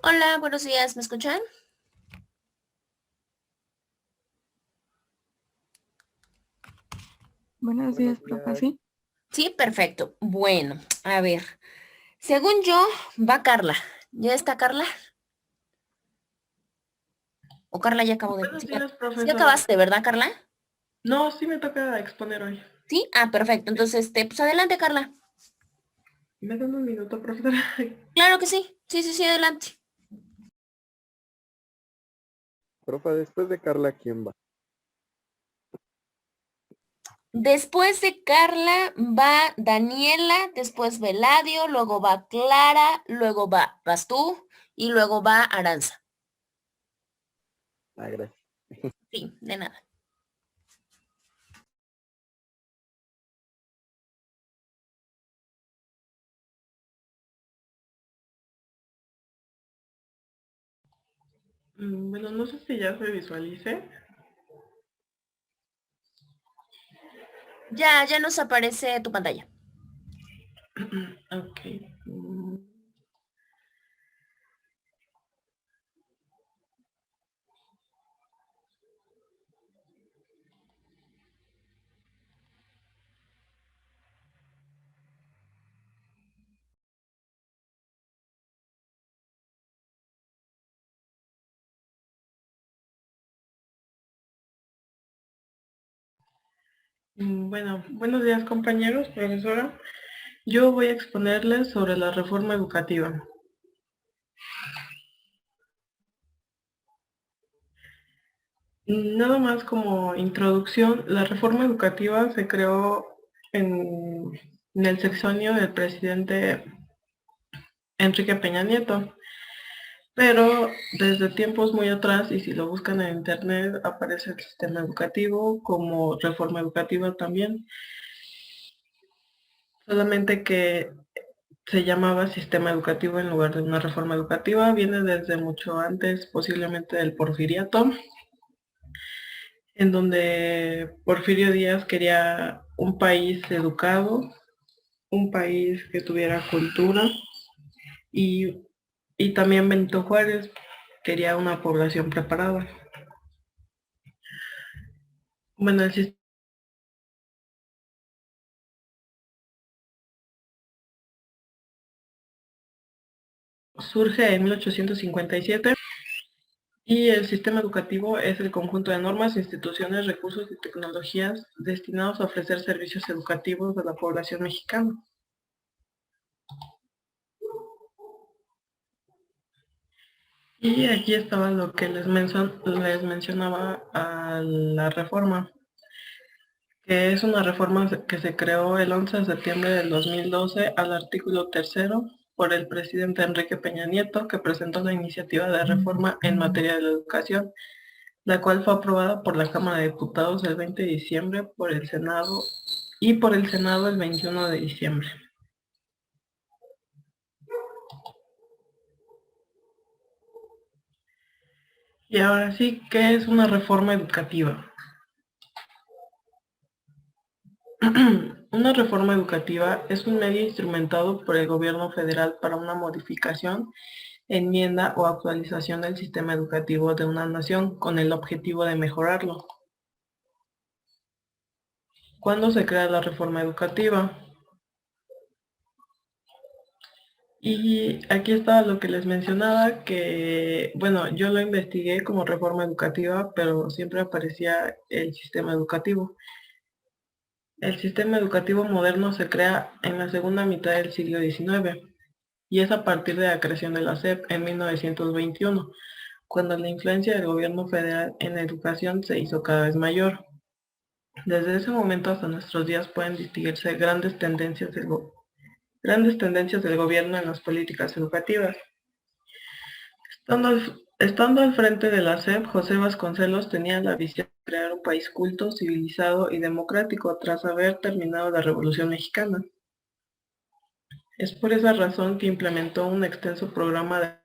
Hola, buenos días, ¿me escuchan? Buenos Buenos días, profe. días. Sí, Sí, perfecto. Bueno, a ver, según yo, va Carla. ¿Ya está Carla? ¿O Carla ya acabó de... Buenos Sí, días, sí profesora. acabaste, ¿verdad, Carla? No, sí me toca exponer hoy. Sí, perfecto. Entonces, pues adelante, Carla. ¿Me dan un minuto, profesora? Claro que sí. Sí, sí, sí, adelante. Profa, después de Carla, ¿quién va? Después de Carla va Daniela, después va Eladio, luego va Clara, luego vas tú y luego va Aranza. Ah, gracias. Sí, de nada. Bueno, no sé si ya se visualice. Ya nos aparece tu pantalla. Ok. Mm, Bueno, buenos días, compañeros, profesora. Yo voy a exponerles sobre la reforma educativa. Nada más como introducción, la reforma educativa se creó en el sexenio del presidente Enrique Peña Nieto. Pero desde tiempos muy atrás, y si lo buscan en internet, aparece el sistema educativo como reforma educativa también. Solamente que se llamaba sistema educativo en lugar de una reforma educativa. Viene desde mucho antes, posiblemente del Porfiriato, en donde Porfirio Díaz quería un país educado, un país que tuviera cultura, y, y también Benito Juárez quería una población preparada. Bueno, el sistema surge en 1857 y el sistema educativo es el conjunto de normas, instituciones, recursos y tecnologías destinados a ofrecer servicios educativos a la población mexicana. Y aquí estaba lo que les mencionaba a la reforma, que es una reforma que se creó el 11 de septiembre del 2012 al artículo tercero por el presidente Enrique Peña Nieto, que presentó la iniciativa de reforma en materia de la educación, la cual fue aprobada por la Cámara de Diputados el 20 de diciembre por el Senado y por el Senado el 21 de diciembre. Y ahora sí, ¿qué es una reforma educativa? Una reforma educativa es un medio instrumentado por el gobierno federal para una modificación, enmienda o actualización del sistema educativo de una nación con el objetivo de mejorarlo. ¿Cuándo se crea la reforma educativa? Y aquí está lo que les mencionaba, que, bueno, yo lo investigué como reforma educativa, pero siempre aparecía el sistema educativo. El sistema educativo moderno se crea en la segunda mitad del siglo XIX y es a partir de la creación de la SEP en 1921, cuando la influencia del gobierno federal en la educación se hizo cada vez mayor. Desde ese momento hasta nuestros días pueden distinguirse grandes tendencias del gobierno en las políticas educativas. Estando al frente de la SEP, José Vasconcelos tenía la visión de crear un país culto, civilizado y democrático tras haber terminado la Revolución Mexicana. Es por esa razón que implementó un extenso programa de...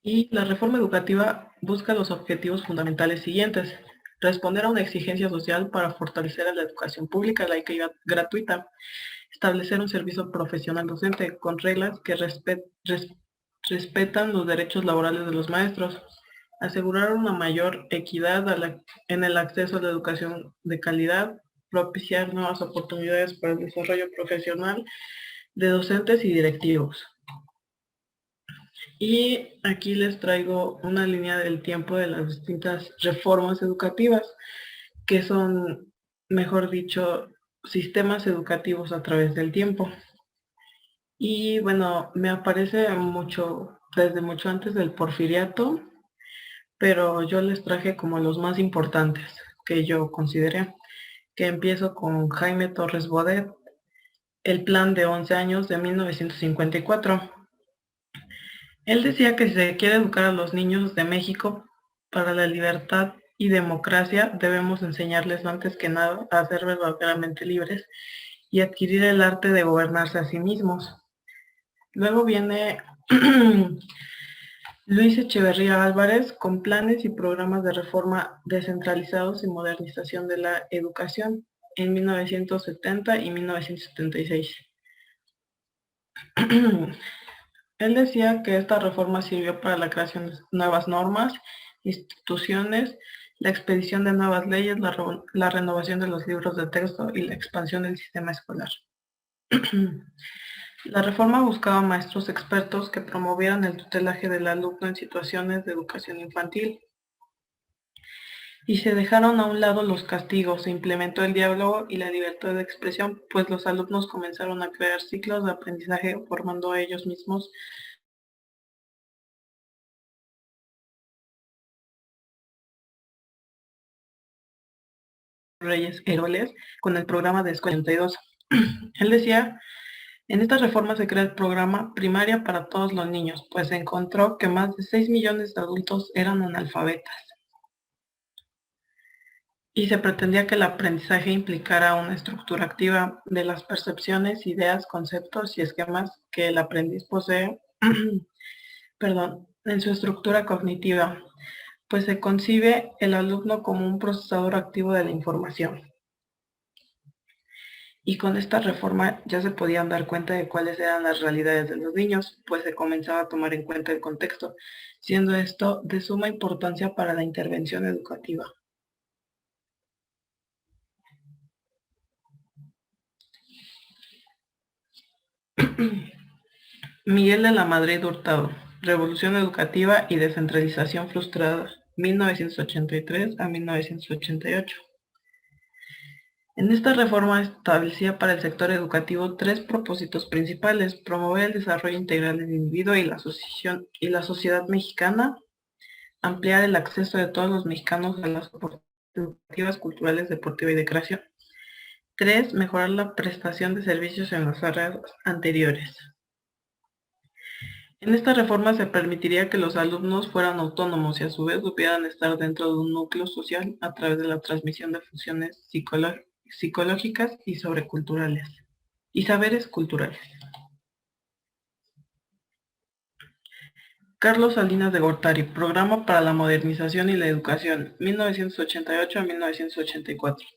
Y la reforma educativa busca los objetivos fundamentales siguientes: responder a una exigencia social para fortalecer la educación pública, laica y gratuita, establecer un servicio profesional docente con reglas que respetan los derechos laborales de los maestros, asegurar una mayor equidad en el acceso a la educación de calidad, propiciar nuevas oportunidades para el desarrollo profesional de docentes y directivos. Y aquí les traigo una línea del tiempo de las distintas reformas educativas, que son, mejor dicho, sistemas educativos a través del tiempo. Y bueno, me aparece desde mucho antes del Porfiriato, pero yo les traje como los más importantes que yo consideré, que empiezo con Jaime Torres Bodet, el plan de 11 años de 1954. Él decía que si se quiere educar a los niños de México para la libertad y democracia, debemos enseñarles antes que nada a ser verdaderamente libres y adquirir el arte de gobernarse a sí mismos. Luego viene Luis Echeverría Álvarez con planes y programas de reforma descentralizados y modernización de la educación en 1970 y 1976. Él decía que esta reforma sirvió para la creación de nuevas normas, instituciones, la expedición de nuevas leyes, la renovación de los libros de texto y la expansión del sistema escolar. La reforma buscaba maestros expertos que promovieran el tutelaje del alumno en situaciones de educación infantil. Y se dejaron a un lado los castigos, se implementó el diálogo y la libertad de expresión, pues los alumnos comenzaron a crear ciclos de aprendizaje formando a ellos mismos reyes héroes con el programa de Escuela 82. Él decía, en esta reforma se crea el programa Primaria para todos los niños, pues se encontró que más de 6 millones de adultos eran analfabetas. Y se pretendía que el aprendizaje implicara una estructura activa de las percepciones, ideas, conceptos y esquemas que el aprendiz posee en su estructura cognitiva, pues se concibe el alumno como un procesador activo de la información. Y con esta reforma ya se podían dar cuenta de cuáles eran las realidades de los niños, pues se comenzaba a tomar en cuenta el contexto, siendo esto de suma importancia para la intervención educativa. Miguel de la Madrid Hurtado, Revolución Educativa y Descentralización Frustrada, 1983 a 1988. En esta reforma establecía para el sector educativo 3 propósitos principales: promover el desarrollo integral del individuo y la sociedad mexicana, ampliar el acceso de todos los mexicanos a las oportunidades educativas, culturales, deportivas y de creación. 3. Mejorar la prestación de servicios en las áreas anteriores. En esta reforma se permitiría que los alumnos fueran autónomos y a su vez pudieran estar dentro de un núcleo social a través de la transmisión de funciones psicológicas y sobreculturales y saberes culturales. Carlos Salinas de Gortari, Programa para la Modernización y la Educación, 1988 a 1984.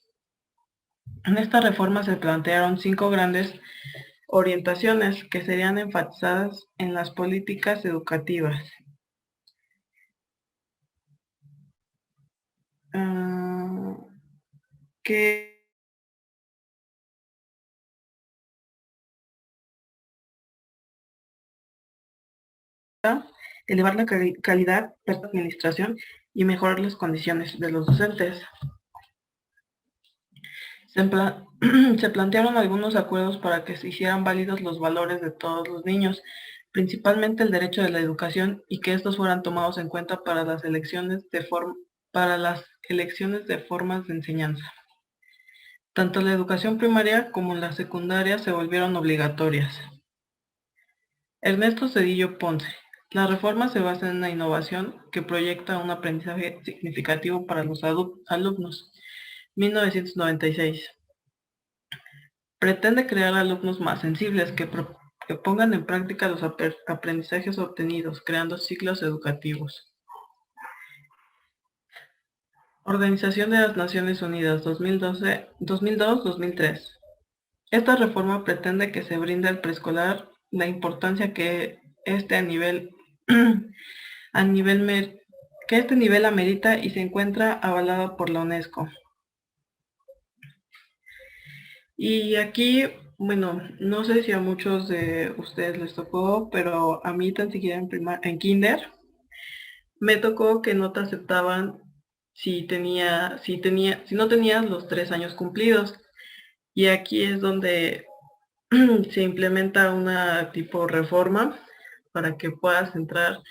En esta reforma se plantearon 5 grandes orientaciones que serían enfatizadas en las políticas educativas. Que elevar la calidad de la administración y mejorar las condiciones de los docentes. Se plantearon algunos acuerdos para que se hicieran válidos los valores de todos los niños, principalmente el derecho de la educación, y que estos fueran tomados en cuenta para las elecciones de formas de enseñanza. Tanto la educación primaria como la secundaria se volvieron obligatorias. Ernesto Zedillo Ponce. La reforma se basa en una innovación que proyecta un aprendizaje significativo para los alumnos. 1996. Pretende crear alumnos más sensibles que pongan en práctica los aprendizajes obtenidos, creando ciclos educativos. Organización de las Naciones Unidas 2002-2003. Esta reforma pretende que se brinde al preescolar la importancia que este a nivel, a nivel que este nivel amerita y se encuentra avalada por la UNESCO. Y aquí, bueno, no sé si a muchos de ustedes les tocó, pero a mí tan siquiera en kinder me tocó que no te aceptaban si no tenías los 3 años cumplidos. Y aquí es donde se implementa una tipo reforma para que puedas entrar,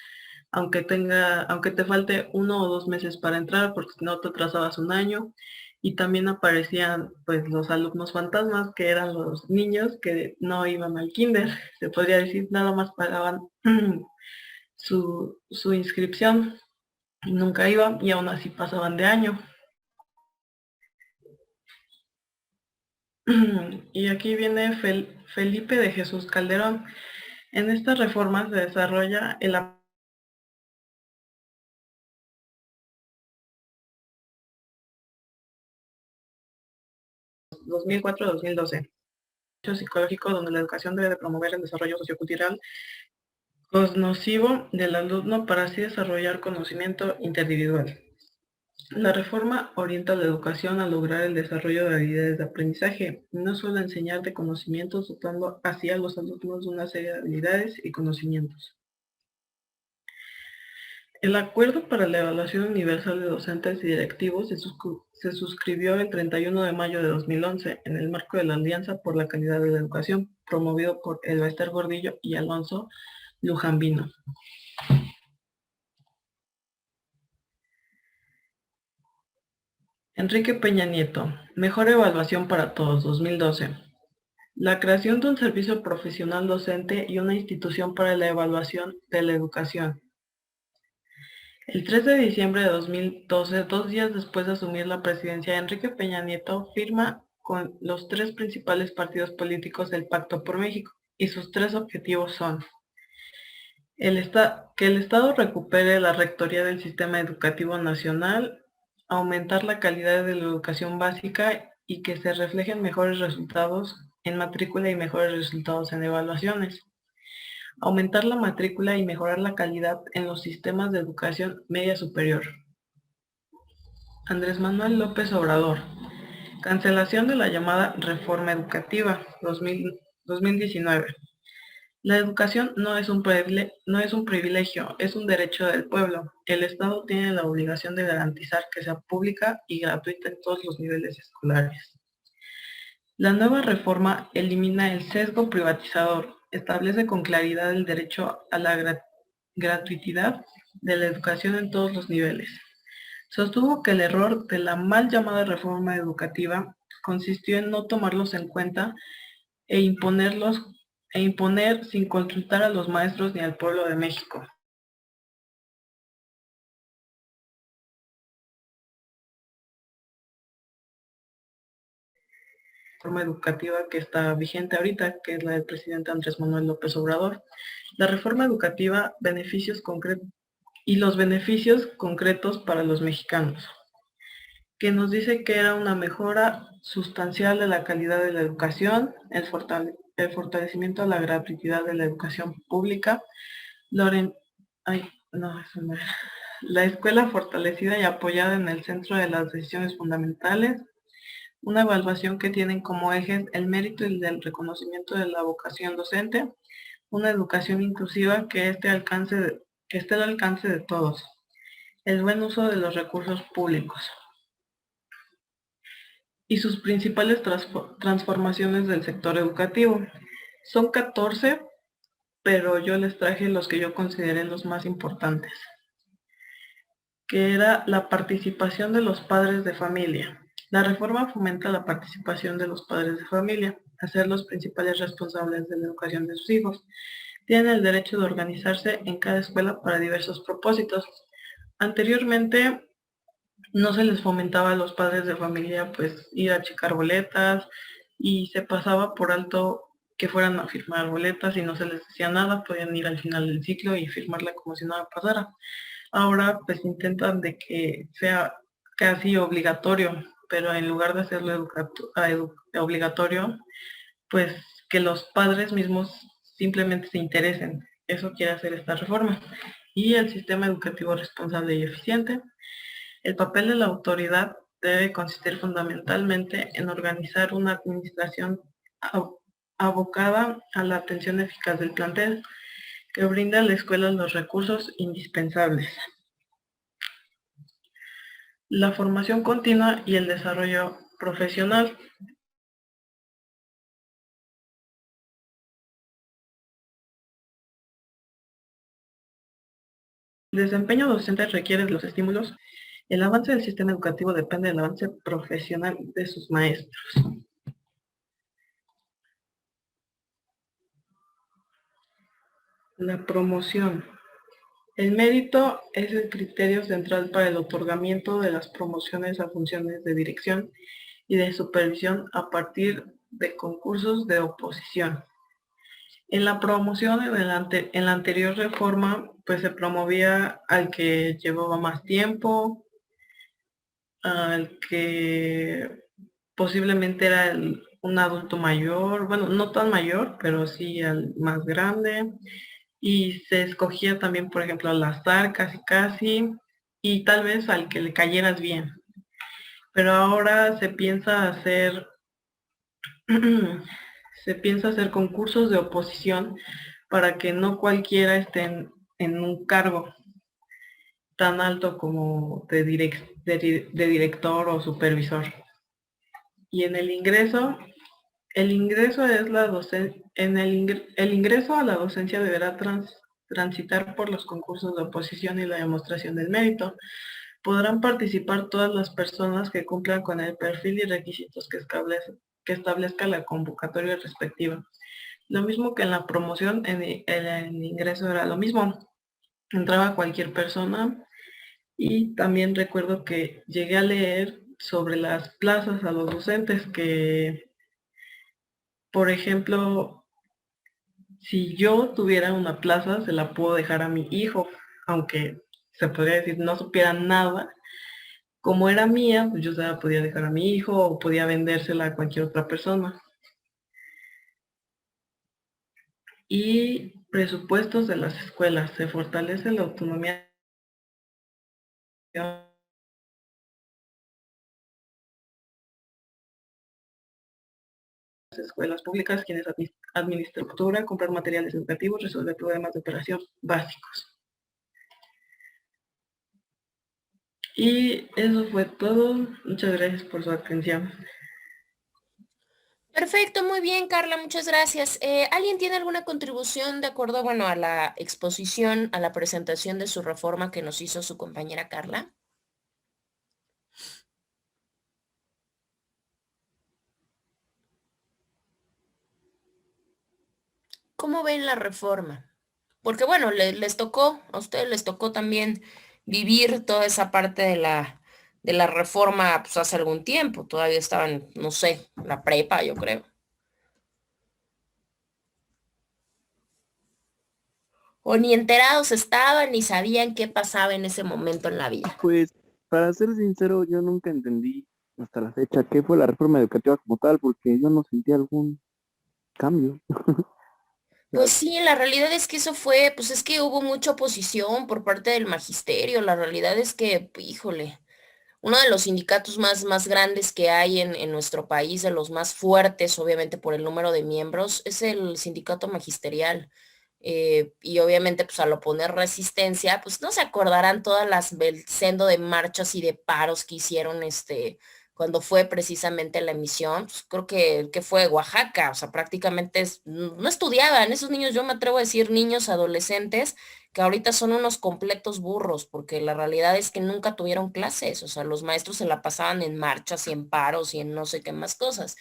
aunque te falte 1 o 2 meses para entrar, porque si no te atrasabas un año. Y también aparecían pues los alumnos fantasmas, que eran los niños que no iban al kinder, se podría decir, nada más pagaban su inscripción, nunca iban y aún así pasaban de año. Y aquí viene Felipe de Jesús Calderón. En esta reforma se desarrolla el 2004-2012. Psicológico, donde la educación debe de promover el desarrollo sociocultural cognitivo del alumno para así desarrollar conocimiento interindividual. La reforma orienta la educación a lograr el desarrollo de habilidades de aprendizaje, no solo enseñar de conocimientos, dotando así a los alumnos de una serie de habilidades y conocimientos. El Acuerdo para la Evaluación Universal de Docentes y Directivos se suscribió el 31 de mayo de 2011 en el marco de la Alianza por la Calidad de la Educación, promovido por Elbester Gordillo y Alonso Lujambino. Enrique Peña Nieto, Mejor Evaluación para Todos, 2012. La creación de un servicio profesional docente y una institución para la evaluación de la educación. El 3 de diciembre de 2012, 2 días después de asumir la presidencia, Enrique Peña Nieto firma con los 3 principales partidos políticos el Pacto por México, y sus 3 objetivos son que el Estado recupere la rectoría del sistema educativo nacional, aumentar la calidad de la educación básica y que se reflejen mejores resultados en matrícula y mejores resultados en evaluaciones. Aumentar la matrícula y mejorar la calidad en los sistemas de educación media superior. Andrés Manuel López Obrador. Cancelación de la llamada Reforma Educativa 2019. La educación no es un privilegio, es un derecho del pueblo. El Estado tiene la obligación de garantizar que sea pública y gratuita en todos los niveles escolares. La nueva reforma elimina el sesgo privatizador, establece con claridad el derecho a la gratuidad de la educación en todos los niveles. Sostuvo que el error de la mal llamada reforma educativa consistió en no tomarlos en cuenta e imponer sin consultar a los maestros ni al pueblo de México. Reforma educativa que está vigente ahorita, que es la del presidente Andrés Manuel López Obrador. La reforma educativa, los beneficios concretos para los mexicanos, que nos dice que era una mejora sustancial de la calidad de la educación, el fortalecimiento de la gratuidad de la educación pública, la escuela fortalecida y apoyada en el centro de las decisiones fundamentales, una evaluación que tienen como ejes el mérito y el reconocimiento de la vocación docente, una educación inclusiva que esté al alcance de todos, el buen uso de los recursos públicos y sus principales transformaciones del sector educativo. Son 14, pero yo les traje los que yo consideré los más importantes, que era la participación de los padres de familia. La reforma fomenta la participación de los padres de familia, a ser los principales responsables de la educación de sus hijos. Tienen el derecho de organizarse en cada escuela para diversos propósitos. Anteriormente no se les fomentaba a los padres de familia pues ir a checar boletas y se pasaba por alto que fueran a firmar boletas y no se les decía nada, podían ir al final del ciclo y firmarla como si nada pasara. Ahora pues intentan de que sea casi obligatorio, pero en lugar de hacerlo obligatorio, pues que los padres mismos simplemente se interesen. Eso quiere hacer esta reforma. Y el sistema educativo responsable y eficiente. El papel de la autoridad debe consistir fundamentalmente en organizar una administración abocada a la atención eficaz del plantel, que brinda a la escuela los recursos indispensables. La formación continua y el desarrollo profesional. El desempeño docente requiere de los estímulos. El avance del sistema educativo depende del avance profesional de sus maestros. La promoción. El mérito es el criterio central para el otorgamiento de las promociones a funciones de dirección y de supervisión a partir de concursos de oposición. En la promoción, en la anterior reforma, pues se promovía al que llevaba más tiempo, al que posiblemente era un adulto mayor, bueno, no tan mayor, pero sí al más grande, y se escogía también, por ejemplo, al azar casi, y tal vez al que le cayeras bien. Pero ahora se piensa hacer concursos de oposición para que no cualquiera esté en un cargo tan alto como de director o supervisor. Y en el ingreso es la el ingreso a la docencia deberá transitar por los concursos de oposición y la demostración del mérito. Podrán participar todas las personas que cumplan con el perfil y requisitos que establezca la convocatoria respectiva. Lo mismo que en la promoción, en el ingreso era lo mismo. Entraba cualquier persona, y también recuerdo que llegué a leer sobre las plazas a los docentes que, por ejemplo, si yo tuviera una plaza, se la puedo dejar a mi hijo, aunque se podría decir no supiera nada. Como era mía, pues yo se la podía dejar a mi hijo o podía vendérsela a cualquier otra persona. Y presupuestos de las escuelas. Se fortalece la autonomía escuelas públicas, quienes administran cultura, comprar materiales educativos, resolver problemas de operación básicos. Y eso fue todo. Muchas gracias por su atención. Perfecto, muy bien, Carla, muchas gracias. ¿Alguien tiene alguna contribución de acuerdo, bueno, a la exposición, a la presentación de su reforma que nos hizo su compañera Carla? ¿Cómo ven la reforma? Porque bueno, les tocó, a ustedes les tocó también vivir toda esa parte de la reforma pues hace algún tiempo, todavía estaban, no sé, la prepa, yo creo. O ni enterados estaban ni sabían qué pasaba en ese momento en la vida. Pues, para ser sincero, yo nunca entendí hasta la fecha qué fue la reforma educativa como tal, porque yo no sentí algún cambio. Pues sí, la realidad es que eso fue, pues es que hubo mucha oposición por parte del magisterio. La realidad es que, híjole, uno de los sindicatos más grandes que hay en nuestro país, de los más fuertes, obviamente por el número de miembros, es el sindicato magisterial. Y obviamente, pues al oponer resistencia, pues no se acordarán todas el sendo de marchas y de paros que hicieron cuando fue precisamente la emisión. Pues, creo que fue Oaxaca, o sea, prácticamente no estudiaban esos niños, yo me atrevo a decir niños, adolescentes, que ahorita son unos completos burros, porque la realidad es que nunca tuvieron clases, o sea, los maestros se la pasaban en marchas y en paros y en no sé qué más cosas.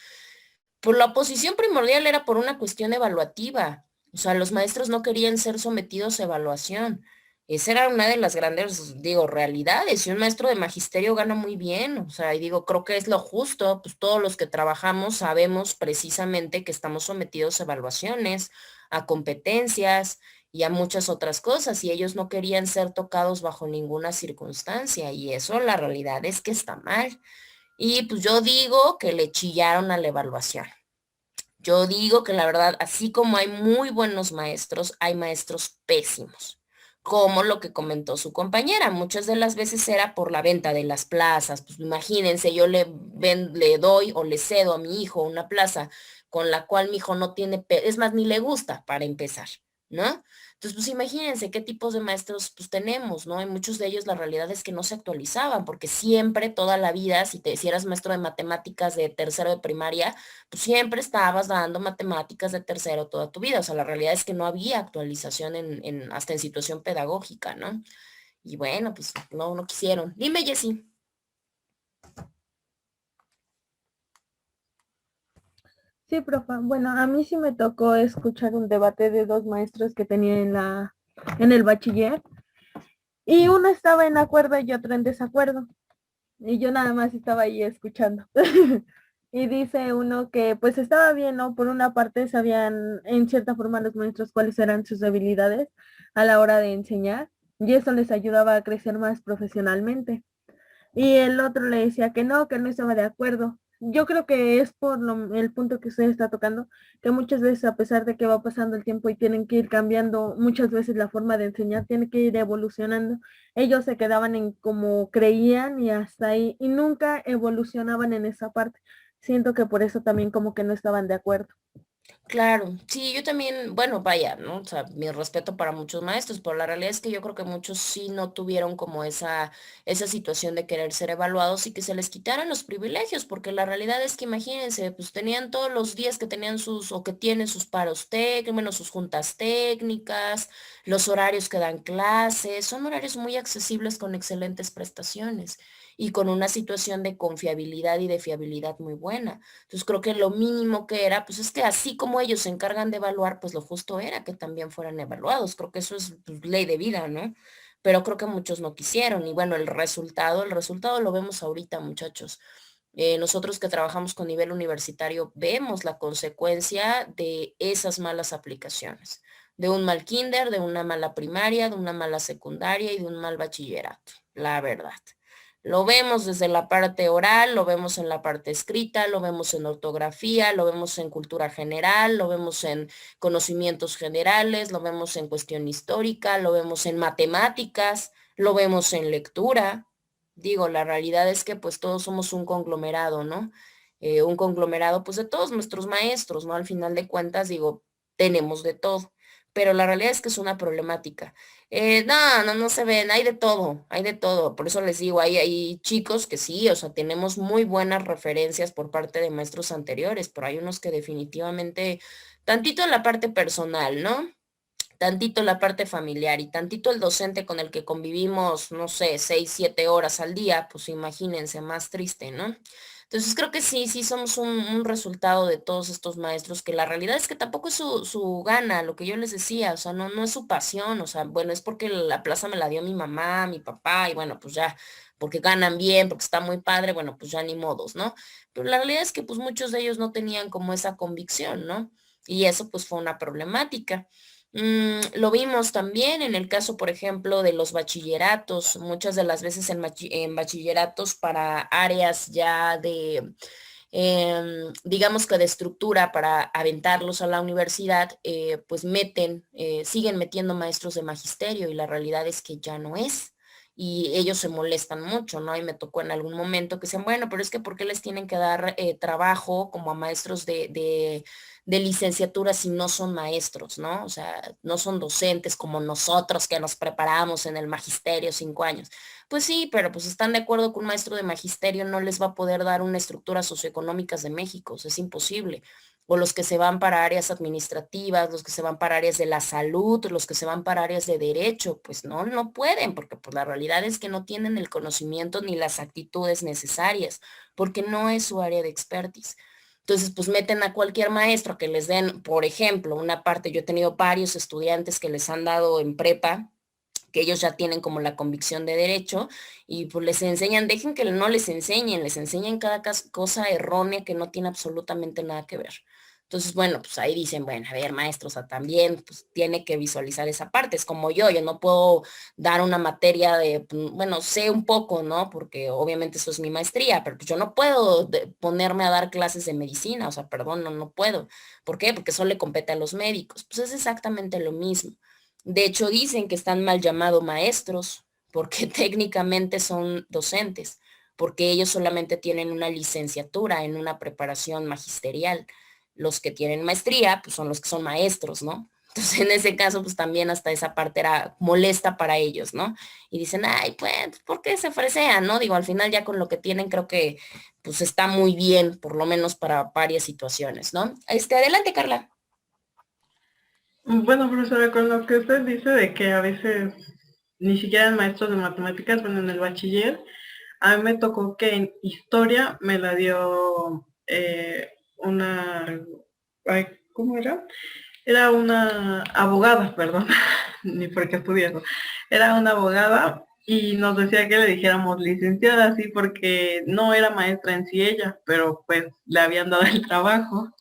Por la oposición primordial era por una cuestión evaluativa, o sea, los maestros no querían ser sometidos a evaluación. Esa era una de las grandes, digo, realidades. Y un maestro de magisterio gana muy bien, o sea, y digo, creo que es lo justo, pues todos los que trabajamos sabemos precisamente que estamos sometidos a evaluaciones, a competencias, y a muchas otras cosas, y ellos no querían ser tocados bajo ninguna circunstancia, y eso la realidad es que está mal. Y pues yo digo que le chillaron a la evaluación. Yo digo que la verdad, así como hay muy buenos maestros, hay maestros pésimos, como lo que comentó su compañera. Muchas de las veces era por la venta de las plazas. Pues imagínense, yo le doy o le cedo a mi hijo una plaza con la cual mi hijo no tiene, es más, ni le gusta para empezar, ¿no? Entonces, pues imagínense qué tipos de maestros pues tenemos, ¿no? Y muchos de ellos la realidad es que no se actualizaban, porque siempre, toda la vida, si eras maestro de matemáticas de tercero de primaria, pues siempre estabas dando matemáticas de tercero toda tu vida. O sea, la realidad es que no había actualización hasta en situación pedagógica, ¿no? Y bueno, pues no quisieron. Dime, Jessy. Sí, profe. Bueno, a mí sí me tocó escuchar un debate de dos maestros que tenía en el bachiller y uno estaba en acuerdo y otro en desacuerdo. Y yo nada más estaba ahí escuchando. Y dice uno que pues estaba bien, ¿no? Por una parte sabían en cierta forma los maestros cuáles eran sus habilidades a la hora de enseñar y eso les ayudaba a crecer más profesionalmente. Y el otro le decía que no estaba de acuerdo. Yo creo que es por el punto que usted está tocando, que muchas veces a pesar de que va pasando el tiempo y tienen que ir cambiando, muchas veces la forma de enseñar tiene que ir evolucionando. Ellos se quedaban en como creían y hasta ahí, y nunca evolucionaban en esa parte. Siento que por eso también como que no estaban de acuerdo. Claro, sí, yo también, bueno, vaya, ¿no? O sea, mi respeto para muchos maestros, pero la realidad es que yo creo que muchos sí no tuvieron como esa situación de querer ser evaluados y que se les quitaran los privilegios, porque la realidad es que imagínense, pues tenían todos los días que tenían o que tienen sus paros técnicos, menos sus juntas técnicas, los horarios que dan clases, son horarios muy accesibles con excelentes prestaciones y con una situación de confiabilidad y de fiabilidad muy buena. Entonces creo que lo mínimo que era, pues es que así como ellos se encargan de evaluar, pues lo justo era que también fueran evaluados. Creo que eso es pues, ley de vida, ¿no? Pero creo que muchos no quisieron. Y bueno, el resultado lo vemos ahorita, muchachos. Nosotros que trabajamos con nivel universitario vemos la consecuencia de esas malas aplicaciones, de un mal kinder, de una mala primaria, de una mala secundaria y de un mal bachillerato, la verdad. Lo vemos desde la parte oral, lo vemos en la parte escrita, lo vemos en ortografía, lo vemos en cultura general, lo vemos en conocimientos generales, lo vemos en cuestión histórica, lo vemos en matemáticas, lo vemos en lectura. Digo, la realidad es que pues todos somos un conglomerado, ¿no? Un conglomerado pues de todos nuestros maestros, ¿no? Al final de cuentas, digo, tenemos de todo, pero la realidad es que es una problemática. No se ven, hay de todo. Por eso les digo, hay chicos que sí, o sea, tenemos muy buenas referencias por parte de maestros anteriores, pero hay unos que definitivamente, tantito en la parte personal, ¿no? Tantito la parte familiar y tantito el docente con el que convivimos, no sé, 6, 7 horas al día, pues imagínense, más triste, ¿no? Entonces creo que sí somos un resultado de todos estos maestros, que la realidad es que tampoco es su gana, lo que yo les decía, o sea, no es su pasión, o sea, bueno, es porque la plaza me la dio mi mamá, mi papá, y bueno, pues ya, porque ganan bien, porque está muy padre, bueno, pues ya ni modos, ¿no? Pero la realidad es que pues muchos de ellos no tenían como esa convicción, ¿no? Y eso pues fue una problemática. Lo vimos también en el caso, por ejemplo, de los bachilleratos. Muchas de las veces en bachilleratos para áreas ya de, digamos que de estructura para aventarlos a la universidad, pues siguen metiendo maestros de magisterio y la realidad es que ya no es. Y ellos se molestan mucho, ¿no? Y me tocó en algún momento que decían, bueno, pero es que ¿por qué les tienen que dar trabajo como a maestros de licenciatura si no son maestros, ¿no? O sea, no son docentes como nosotros que nos preparamos en el magisterio 5 años. Pues sí, pero pues están de acuerdo que un maestro de magisterio no les va a poder dar una estructura socioeconómicas de México, o sea, es imposible. O los que se van para áreas administrativas, los que se van para áreas de la salud, los que se van para áreas de derecho, pues no pueden, porque pues la realidad es que no tienen el conocimiento ni las actitudes necesarias, porque no es su área de expertise. Entonces, pues meten a cualquier maestro que les den, por ejemplo, una parte, yo he tenido varios estudiantes que les han dado en prepa, que ellos ya tienen como la convicción de derecho y pues les enseñan, dejen que no les enseñen, les enseñan cada cosa errónea que no tiene absolutamente nada que ver. Entonces, bueno, pues ahí dicen, bueno, a ver, maestro, o sea, también pues tiene que visualizar esa parte. Es como yo no puedo dar una materia de, bueno, sé un poco, ¿no? Porque obviamente eso es mi maestría, pero pues yo no puedo ponerme a dar clases de medicina, o sea, perdón, no puedo. ¿Por qué? Porque eso le compete a los médicos. Pues es exactamente lo mismo. De hecho, dicen que están mal llamados maestros, porque técnicamente son docentes, porque ellos solamente tienen una licenciatura en una preparación magisterial. Los que tienen maestría, pues son los que son maestros, ¿no? Entonces, en ese caso, pues también hasta esa parte era molesta para ellos, ¿no? Y dicen, ay, pues, ¿por qué se fresean, no? Digo, al final ya con lo que tienen creo que pues está muy bien, por lo menos para varias situaciones, ¿no? Adelante, Carla. Bueno, profesora, con lo que usted dice de que a veces ni siquiera eran maestros de matemáticas, bueno, en el bachiller, a mí me tocó que en historia me la dio una, ay, ¿cómo era? Era una abogada, perdón, ni porque estudié eso. Era una abogada y nos decía que le dijéramos licenciada, sí, porque no era maestra en sí ella, pero pues le habían dado el trabajo.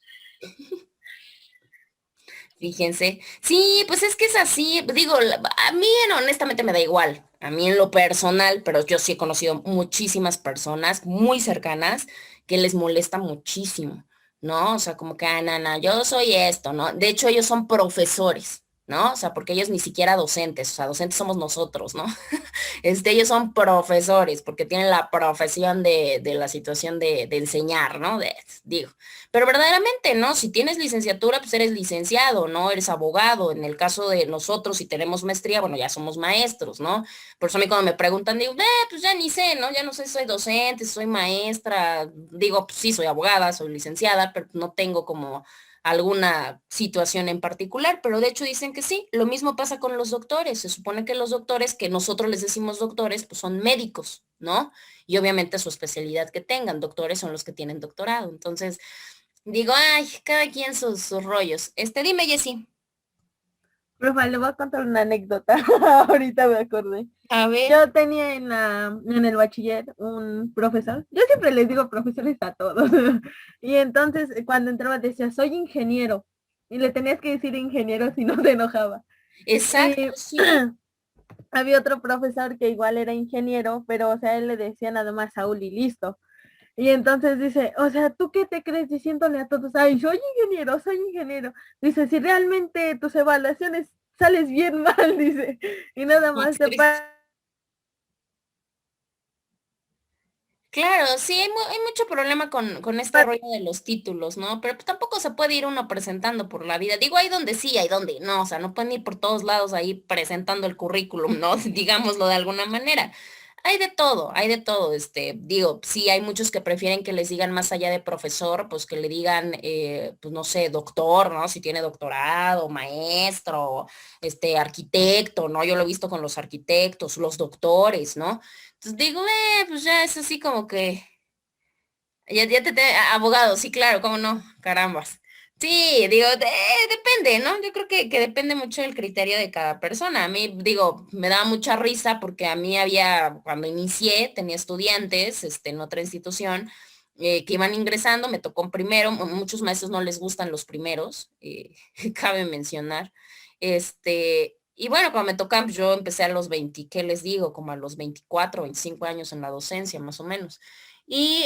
Fíjense. Sí, pues es que es así. Digo, a mí honestamente me da igual. A mí en lo personal, pero yo sí he conocido muchísimas personas muy cercanas que les molesta muchísimo, ¿no? O sea, como que, no, yo soy esto, ¿no? De hecho, ellos son profesores, ¿no? O sea, porque ellos ni siquiera docentes, o sea, docentes somos nosotros, ¿no? Ellos son profesores porque tienen la profesión de la situación de enseñar, ¿no? Digo, pero verdaderamente, ¿no? Si tienes licenciatura, pues eres licenciado, ¿no? Eres abogado. En el caso de nosotros, si tenemos maestría, bueno, ya somos maestros, ¿no? Por eso a mí cuando me preguntan, digo, pues ya ni sé, ¿no? Ya no sé si soy docente, si soy maestra. Digo, pues sí, soy abogada, soy licenciada, pero no tengo como alguna situación en particular, pero de hecho dicen que sí. Lo mismo pasa con los doctores. Se supone que los doctores, que nosotros les decimos doctores, pues son médicos, ¿no? Y obviamente su especialidad que tengan. Doctores son los que tienen doctorado. Entonces, digo, ay, cada quien sus rollos. Dime, Jessy. Profe, le voy a contar una anécdota. Ahorita me acordé. A ver, Yo tenía en el bachiller un profesor. Yo siempre les digo profesores a todos. Y entonces cuando entraba decía, soy ingeniero. Y le tenías que decir ingeniero si no te enojaba. exacto, Y sí. había otro profesor que igual era ingeniero, pero o sea, él le decía nada más Saúl y listo. Y entonces dice, o sea, ¿tú qué te crees diciéndole a todos? Ay, soy ingeniero, soy ingeniero. Dice, si realmente tus evaluaciones sales bien mal, dice, y nada ¿Cómo más te crees? pasa. Claro, sí, hay mucho problema con este rollo de los títulos, ¿no? Pero pues tampoco se puede ir uno presentando por la vida. Digo, hay donde sí, hay donde no, o sea, no pueden ir por todos lados ahí presentando el currículum, ¿no? Digámoslo de alguna manera. Hay de todo, digo, sí, hay muchos que prefieren que les digan más allá de profesor, pues que le digan, pues no sé, doctor, ¿no? Si tiene doctorado, maestro, arquitecto, ¿no? Yo lo he visto con los arquitectos, los doctores, ¿no? Entonces digo, pues ya es así como que, abogado, sí, claro, cómo no, carambas. Sí, digo, depende, ¿no? Yo creo que depende mucho del criterio de cada persona. A mí, digo, me daba mucha risa porque a mí cuando inicié, tenía estudiantes, en otra institución, que iban ingresando, me tocó un primero, muchos maestros no les gustan los primeros, cabe mencionar. Y bueno, cuando me tocan, pues yo empecé a los 20, ¿qué les digo? Como a los 24, 25 años en la docencia, más o menos. Y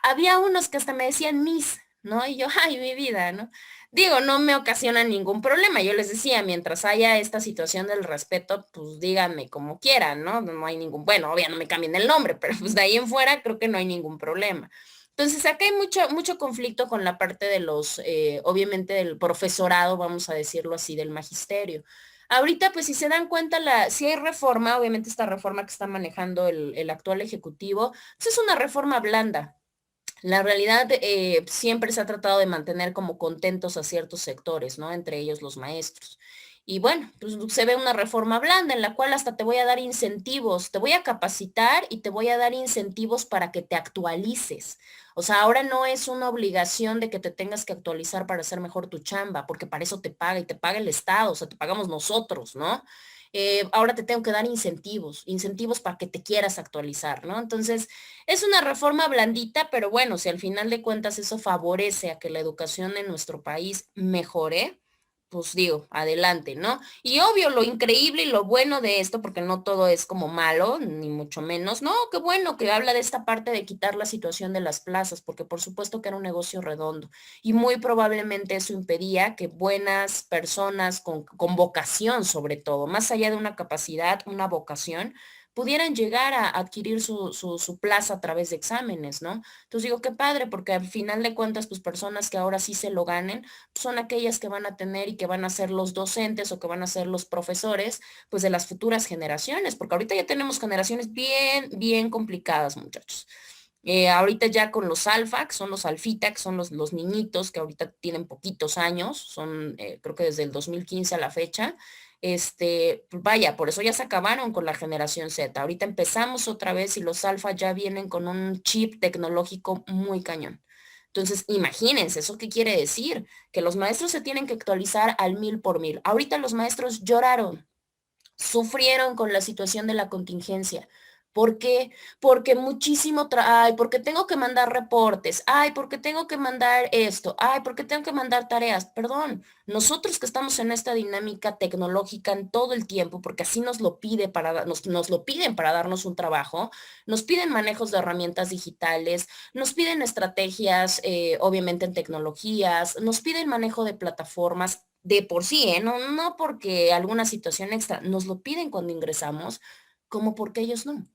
había unos que hasta me decían Miss, ¿no? Y yo, ay, mi vida, ¿no? Digo, no me ocasiona ningún problema. Yo les decía, mientras haya esta situación del respeto, pues díganme como quieran, ¿no? No hay ningún, bueno, obviamente no me cambien el nombre, pero pues de ahí en fuera creo que no hay ningún problema. Entonces, acá hay mucho conflicto con la parte de obviamente del profesorado, vamos a decirlo así, del magisterio. Ahorita, pues si se dan cuenta, si hay reforma, obviamente esta reforma que está manejando el actual ejecutivo, pues es una reforma blanda. La realidad siempre se ha tratado de mantener como contentos a ciertos sectores, ¿no? Entre ellos los maestros. Y bueno, pues se ve una reforma blanda en la cual hasta te voy a dar incentivos, te voy a capacitar y te voy a dar incentivos para que te actualices. O sea, ahora no es una obligación de que te tengas que actualizar para hacer mejor tu chamba, porque para eso te paga y te paga el Estado, o sea, te pagamos nosotros, ¿no? ahora te tengo que dar incentivos para que te quieras actualizar, ¿no? Entonces, es una reforma blandita, pero bueno, si al final de cuentas eso favorece a que la educación en nuestro país mejore, pues digo, adelante, ¿no? Y obvio, lo increíble y lo bueno de esto, porque no todo es como malo, ni mucho menos, no, qué bueno que habla de esta parte de quitar la situación de las plazas, porque por supuesto que era un negocio redondo y muy probablemente eso impedía que buenas personas con vocación sobre todo, más allá de una capacidad, una vocación, pudieran llegar a adquirir su plaza a través de exámenes, ¿no? Entonces digo, qué padre, porque al final de cuentas, pues personas que ahora sí se lo ganen, son aquellas que van a tener y que van a ser los docentes o que van a ser los profesores, pues de las futuras generaciones, porque ahorita ya tenemos generaciones bien, bien complicadas, muchachos. Ahorita ya con los alfa, que son los alfita, que son los niñitos que ahorita tienen poquitos años, son creo que desde el 2015 a la fecha, pues vaya, por eso ya se acabaron con la generación Z. Ahorita empezamos otra vez y los alfa ya vienen con un chip tecnológico muy cañón. Entonces, imagínense, ¿eso qué quiere decir? Que los maestros se tienen que actualizar al 1000 por 1000. Ahorita los maestros lloraron, sufrieron con la situación de la contingencia. ¿Por qué? Porque muchísimo, ay, porque tengo que mandar reportes, ay, porque tengo que mandar esto, ay, porque tengo que mandar tareas. Perdón, nosotros que estamos en esta dinámica tecnológica en todo el tiempo, porque así nos lo pide nos lo piden para darnos un trabajo, nos piden manejos de herramientas digitales, nos piden estrategias, obviamente en tecnologías, nos piden manejo de plataformas de por sí, ¿eh? No, no porque alguna situación extra, nos lo piden cuando ingresamos, como porque ellos no.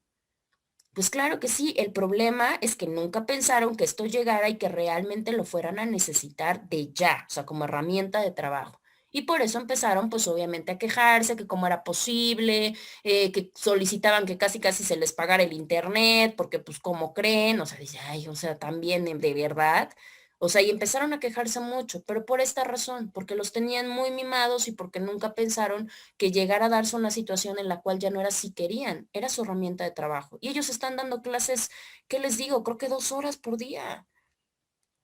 Pues claro que sí, el problema es que nunca pensaron que esto llegara y que realmente lo fueran a necesitar de ya, o sea, como herramienta de trabajo. Y por eso empezaron, pues obviamente, a quejarse, que cómo era posible, que solicitaban que casi casi se les pagara el internet, porque pues cómo creen, o sea, dice, ay, o sea, también de verdad. O sea, y empezaron a quejarse mucho, pero por esta razón, porque los tenían muy mimados y porque nunca pensaron que llegara a darse una situación en la cual ya no era si querían, era su herramienta de trabajo. Y ellos están dando clases, ¿qué les digo? Creo que 2 horas por día.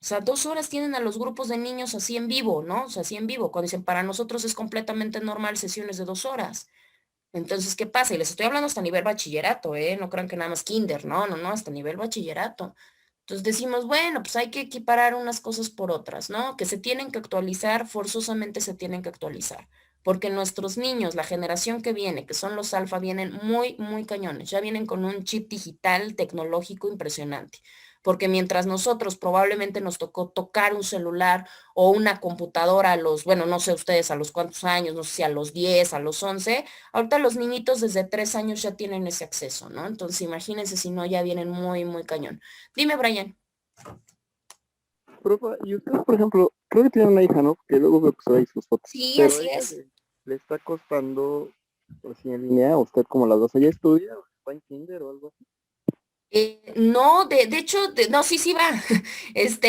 O sea, 2 horas tienen a los grupos de niños así en vivo, ¿no? O sea, así en vivo. Cuando dicen, para nosotros es completamente normal sesiones de 2 horas. Entonces, ¿qué pasa? Y les estoy hablando hasta nivel bachillerato, ¿eh? No crean que nada más kinder, no, no, no, hasta nivel bachillerato. Entonces decimos, bueno, pues hay que equiparar unas cosas por otras, ¿no? Que se tienen que actualizar, forzosamente se tienen que actualizar, porque nuestros niños, la generación que viene, que son los alfa, vienen muy, muy cañones, ya vienen con un chip digital tecnológico impresionante, porque mientras nosotros probablemente nos tocó tocar un celular o una computadora a los, bueno, no sé ustedes a los cuántos años, no sé si a los 10, a los 11, ahorita los niñitos desde 3 años ya tienen ese acceso, ¿no? Entonces imagínense si no, ya vienen muy, muy cañón. Dime, Brian. Profa, y ustedes, por ejemplo, creo que tienen una hija, ¿no? Que luego veo que sube ahí sus fotos. Sí, Pero a así ella es. le está costando, así en línea, usted como las dos, ¿ella estudia o va en kinder o algo así? No, de hecho, no, sí, sí va.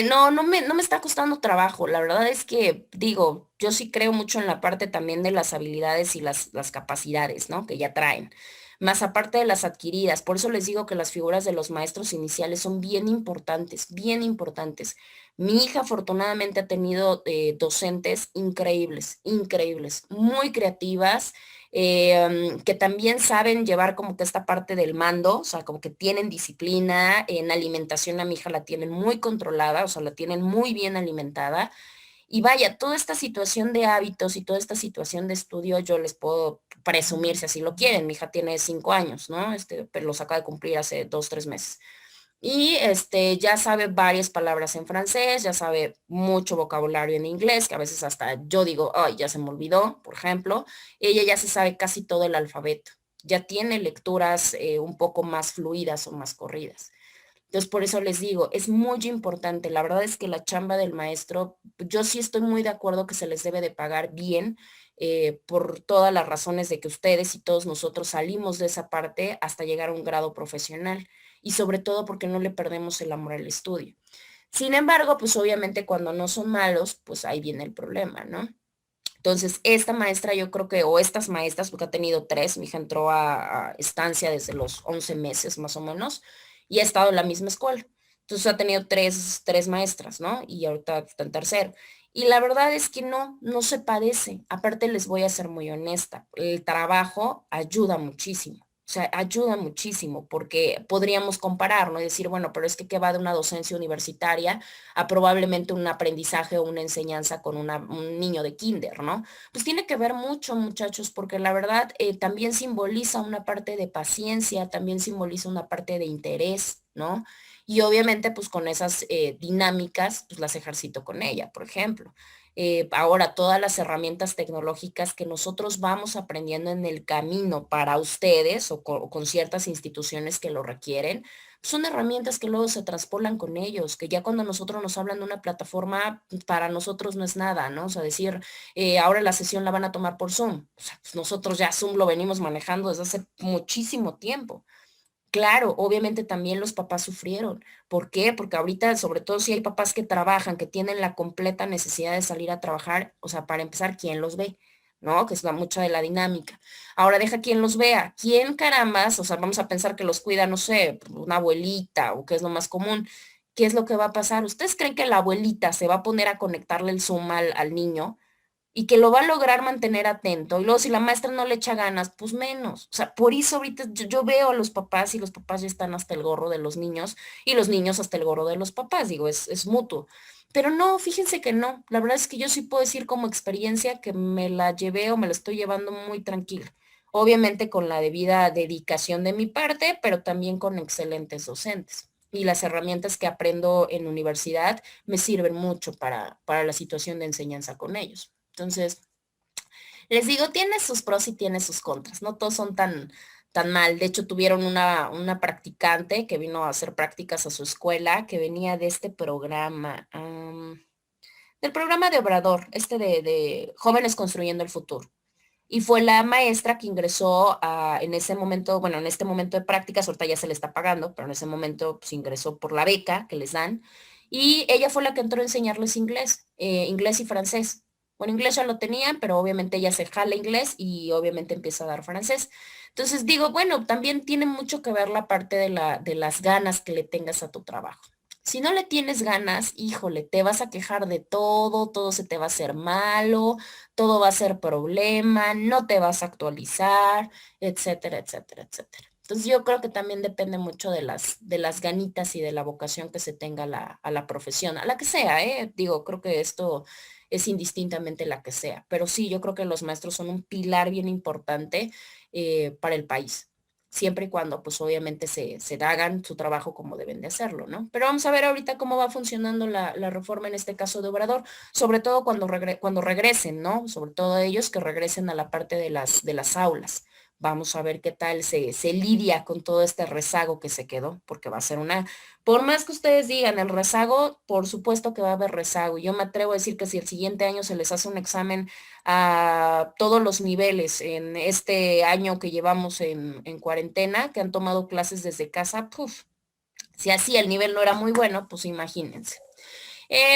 No, no me está costando trabajo. La verdad es que, digo, yo sí creo mucho en la parte también de las habilidades y las capacidades, ¿no? Que ya traen. Más aparte de las adquiridas. Por eso les digo que las figuras de los maestros iniciales son bien importantes, bien importantes. Mi hija afortunadamente ha tenido docentes increíbles, increíbles, muy creativas que también saben llevar como que esta parte del mando, o sea, como que tienen disciplina, en alimentación a mi hija la tienen muy controlada, o sea, la tienen muy bien alimentada. Y vaya, toda esta situación de hábitos y toda esta situación de estudio, yo les puedo presumir si así lo quieren. Mi hija tiene 5 años, ¿no? Pero los acaba de cumplir hace 2, 3 meses. Y ya sabe varias palabras en francés, ya sabe mucho vocabulario en inglés, que a veces hasta yo digo, ay, ya se me olvidó, por ejemplo. Ella ya se sabe casi todo el alfabeto, ya tiene lecturas un poco más fluidas o más corridas. Entonces, por eso les digo, es muy importante. La verdad es que la chamba del maestro, yo sí estoy muy de acuerdo que se les debe de pagar bien por todas las razones de que ustedes y todos nosotros salimos de esa parte hasta llegar a un grado profesional y sobre todo porque no le perdemos el amor al estudio. Sin embargo, pues obviamente cuando no son malos, pues ahí viene el problema, ¿no? Entonces, esta maestra yo creo que, o estas maestras, porque ha tenido tres, mi hija entró a estancia desde los 11 meses más o menos, y ha estado en la misma escuela. Entonces ha tenido tres maestras, ¿no? Y ahorita está en tercero. Y la verdad es que no se parece. Aparte les voy a ser muy honesta, el trabajo ayuda muchísimo. O sea, ayuda muchísimo porque podríamos comparar, ¿no? Y decir, bueno, pero es que ¿qué va de una docencia universitaria a probablemente un aprendizaje o una enseñanza con un niño de kinder, ¿no? Pues tiene que ver mucho, muchachos, porque la verdad también simboliza una parte de paciencia, también simboliza una parte de interés, ¿no? Y obviamente, pues con esas dinámicas, pues las ejercito con ella, por ejemplo. Ahora, todas las herramientas tecnológicas que nosotros vamos aprendiendo en el camino para ustedes o con ciertas instituciones que lo requieren, son herramientas que luego se traspolan con ellos, que ya cuando nosotros nos hablan de una plataforma, para nosotros no es nada, ¿no? O sea, decir, ahora la sesión la van a tomar por Zoom. O sea, pues nosotros ya Zoom lo venimos manejando desde hace muchísimo tiempo. Claro, obviamente también los papás sufrieron. ¿Por qué? Porque ahorita, sobre todo si hay papás que trabajan, que tienen la completa necesidad de salir a trabajar, o sea, para empezar, ¿quién los ve? ¿No? Que es mucha de la dinámica. Ahora deja quien los vea. ¿Quién carambas? O sea, vamos a pensar que los cuida, no sé, una abuelita o que es lo más común. ¿Qué es lo que va a pasar? ¿Ustedes creen que la abuelita se va a poner a conectarle el Zoom al niño? Y que lo va a lograr mantener atento. Y luego si la maestra no le echa ganas, pues menos. O sea, por eso ahorita yo veo a los papás y los papás ya están hasta el gorro de los niños y los niños hasta el gorro de los papás. Digo, es mutuo. Pero no, fíjense que no. La verdad es que yo sí puedo decir como experiencia que me la llevé o me la estoy llevando muy tranquila. Obviamente con la debida dedicación de mi parte, pero también con excelentes docentes. Y las herramientas que aprendo en universidad me sirven mucho para la situación de enseñanza con ellos. Entonces, les digo, tiene sus pros y tiene sus contras, no todos son tan mal. De hecho, tuvieron una practicante que vino a hacer prácticas a su escuela, que venía de este programa, del programa de Obrador, de Jóvenes Construyendo el Futuro. Y fue la maestra que ingresó en ese momento, bueno, en este momento de prácticas, ahorita ya se le está pagando, pero en ese momento pues, ingresó por la beca que les dan. Y ella fue la que entró a enseñarles inglés, inglés y francés. Bueno, inglés ya lo tenían, pero obviamente ella se jala inglés y obviamente empieza a dar francés. Entonces digo, bueno, también tiene mucho que ver la parte de las ganas que le tengas a tu trabajo. Si no le tienes ganas, híjole, te vas a quejar de todo, todo se te va a hacer malo, todo va a ser problema, no te vas a actualizar, etcétera, etcétera, etcétera. Entonces yo creo que también depende mucho de las ganitas y de la vocación que se tenga a la profesión, a la que sea, ¿eh? Digo, creo que esto es indistintamente la que sea, pero sí, yo creo que los maestros son un pilar bien importante para el país, siempre y cuando pues obviamente se hagan su trabajo como deben de hacerlo, ¿no? Pero vamos a ver ahorita cómo va funcionando la reforma en este caso de Obrador, sobre todo cuando regresen, ¿no? Sobre todo ellos que regresen a la parte de las aulas. Vamos a ver qué tal se lidia con todo este rezago que se quedó, porque va a ser por más que ustedes digan, el rezago, por supuesto que va a haber rezago. Yo me atrevo a decir que si el siguiente año se les hace un examen a todos los niveles en este año que llevamos en cuarentena, que han tomado clases desde casa, puf, si así el nivel no era muy bueno, pues imagínense.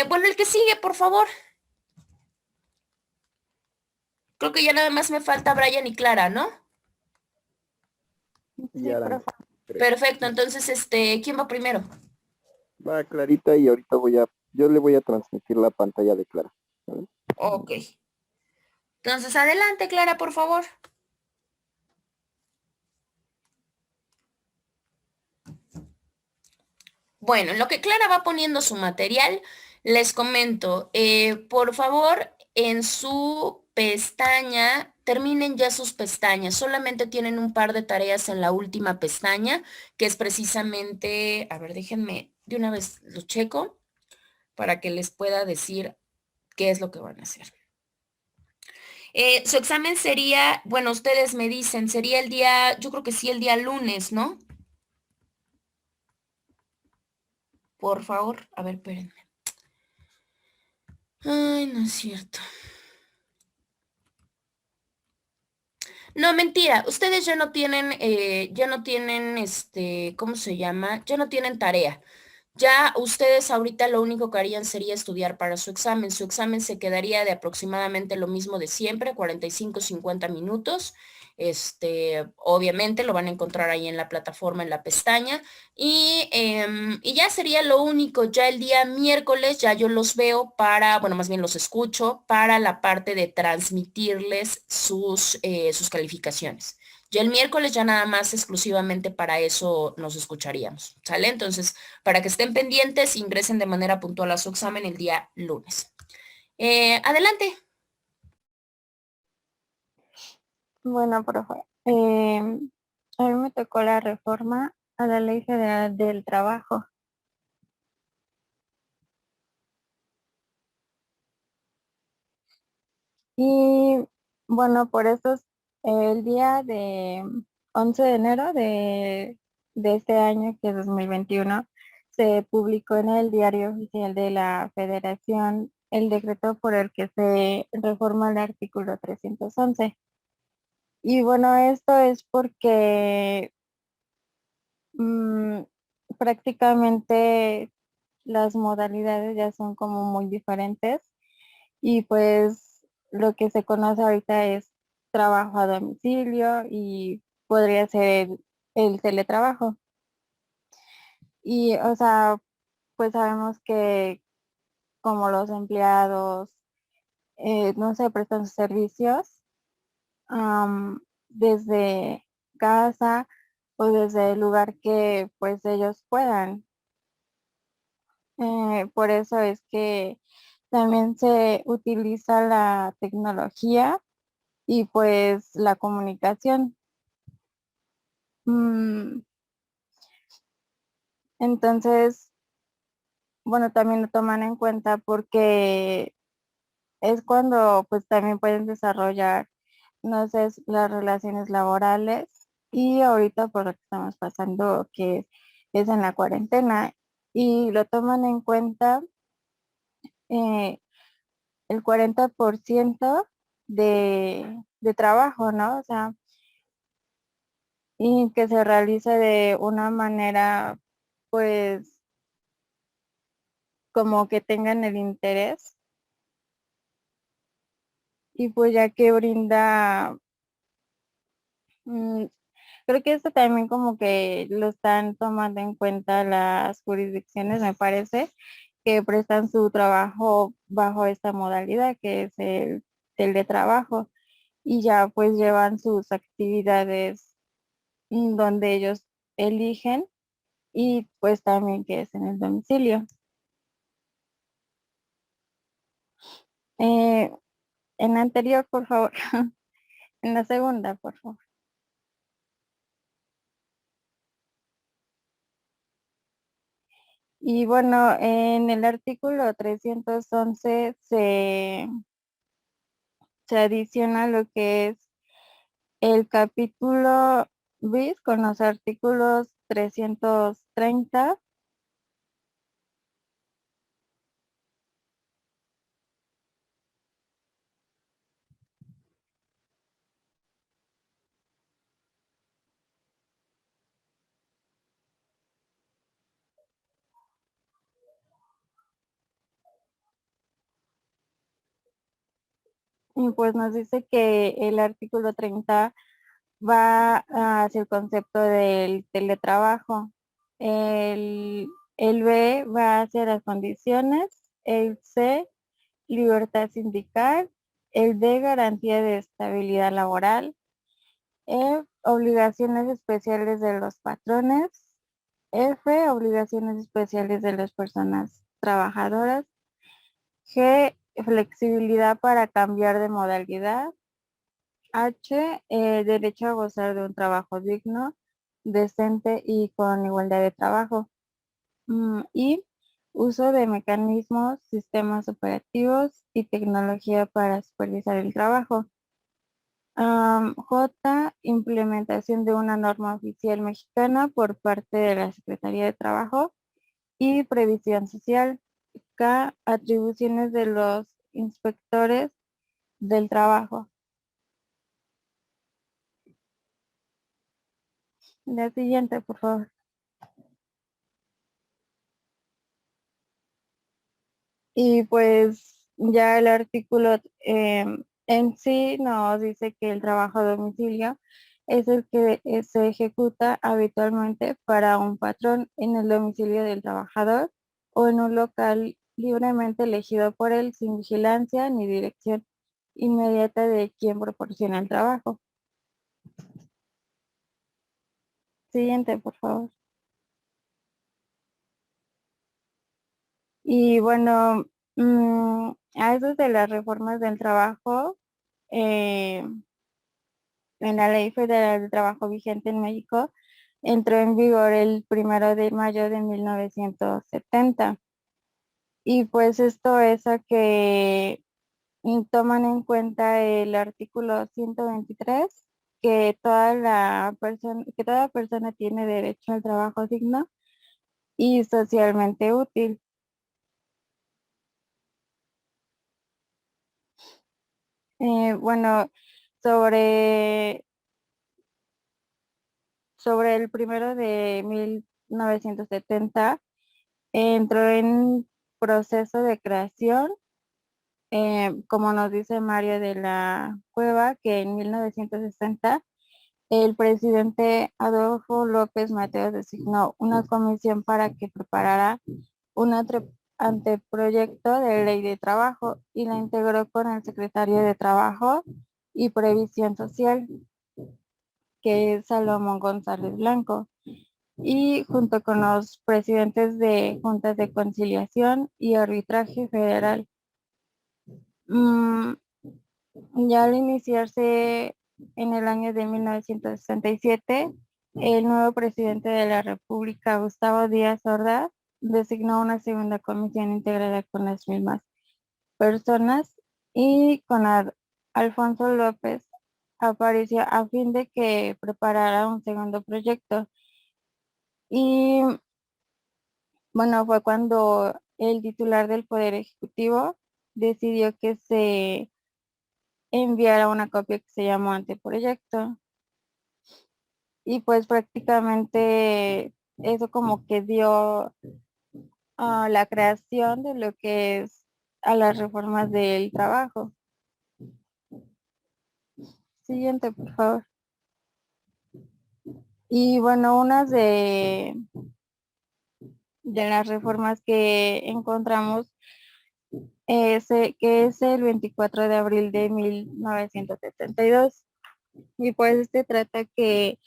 Bueno, el que sigue, por favor. Creo que ya nada más me falta Brian y Clara, ¿no? Y Sí, Alan, profe. creo. Perfecto, entonces, ¿quién va primero? Va Clarita y ahorita yo le voy a transmitir la pantalla de Clara. ¿Vale? Ok. Entonces, adelante, Clara, por favor. Bueno, en lo que Clara va poniendo su material, les comento, por favor, en su pestaña, terminen ya sus pestañas, solamente tienen un par de tareas en la última pestaña, que es precisamente, a ver, déjenme, de una vez lo checo, para que les pueda decir qué es lo que van a hacer. Su examen sería, bueno, ustedes me dicen, sería el día, yo creo que sí, el día lunes, ¿no? Por favor, a ver, espérenme. Ay, no es cierto. No, mentira, ustedes ya no tienen, ¿cómo se llama? Ya no tienen tarea. Ya ustedes ahorita lo único que harían sería estudiar para su examen. Su examen se quedaría de aproximadamente lo mismo de siempre, 45, 50 minutos. Obviamente lo van a encontrar ahí en la plataforma, en la pestaña. Y ya sería lo único. Ya el día miércoles ya yo los veo para, bueno, más bien los escucho para la parte de transmitirles sus calificaciones. Ya el miércoles ya nada más exclusivamente para eso nos escucharíamos, ¿sale? Entonces, para que estén pendientes, ingresen de manera puntual a su examen el día lunes. Adelante. Bueno, profe, a mí me tocó la reforma a la Ley Federal del Trabajo. Y bueno, por eso el día de 11 de enero de este año, que es 2021, se publicó en el Diario Oficial de la Federación el decreto por el que se reforma el artículo 311. Y bueno, esto es porque mm, prácticamente las modalidades ya son como muy diferentes y pues lo que se conoce ahorita es trabajo a domicilio y podría ser el teletrabajo. Y o sea, pues sabemos que como los empleados, no sé, prestan sus servicios desde casa o desde el lugar que pues ellos puedan. Por eso es que también se utiliza la tecnología y pues la comunicación. Mm, entonces, bueno, también lo toman en cuenta porque es cuando pues también pueden desarrollar, no sé, las relaciones laborales y ahorita por lo que estamos pasando que es en la cuarentena y lo toman en cuenta eh, el 40% de trabajo, ¿no? O sea, y que se realice de una manera, pues, como que tengan el interés y pues ya que brinda, mm, creo que esto también como que lo están tomando en cuenta las jurisdicciones, me parece, que prestan su trabajo bajo esta modalidad que es el de trabajo y ya pues llevan sus actividades donde ellos eligen y pues también que es en el domicilio. Eh, en la anterior, por favor. En la segunda, por favor. Y bueno, en el artículo 311 se adiciona lo que es el capítulo bis con los artículos 330. Y pues nos dice que el artículo 30 va hacia el concepto del teletrabajo. El B va hacia las condiciones. El C, libertad sindical. El D, garantía de estabilidad laboral. E, obligaciones especiales de los patrones. F, obligaciones especiales de las personas trabajadoras. G, flexibilidad para cambiar de modalidad. H, derecho a gozar de un trabajo digno, decente y con igualdad de trabajo. Y uso de mecanismos, sistemas operativos y tecnología para supervisar el trabajo. J, implementación de una norma oficial mexicana por parte de la Secretaría de Trabajo y Previsión Social. K, atribuciones de los inspectores del trabajo. La siguiente, por favor. Y pues ya el artículo En sí nos dice que el trabajo a domicilio es el que se ejecuta habitualmente para un patrón en el domicilio del trabajador o en un local libremente elegido por él sin vigilancia ni dirección inmediata de quien proporciona el trabajo. Siguiente, por favor. Y bueno, a eso de las reformas del trabajo, eh, en la Ley Federal de Trabajo vigente en México, entró en vigor el 1 de mayo de 1970. Y pues esto es a que toman en cuenta el artículo 123, que toda persona tiene derecho al trabajo digno y socialmente útil. Bueno, sobre, sobre el 1 de 1970 entró en proceso de creación, como nos dice Mario de la Cueva, que en 1960 el presidente Adolfo López Mateos designó una comisión para que preparara un anteproyecto de ley de trabajo y la integró con el secretario de Trabajo y Previsión Social, que es Salomón González Blanco, y junto con los presidentes de juntas de conciliación y arbitraje federal. Mm, ya al iniciarse en el año de 1967, el nuevo presidente de la República, Gustavo Díaz Ordaz, designó una segunda comisión integrada con las mismas personas y con Alfonso López apareció a fin de que preparara un segundo proyecto. Y bueno, fue cuando el titular del Poder Ejecutivo decidió que se enviara una copia que se llamó anteproyecto. Y pues prácticamente eso como que dio la creación de lo que es a las reformas del trabajo. Siguiente, por favor. Y bueno, unas de las reformas que encontramos que es el 24 de abril de 1972. Y pues este trata que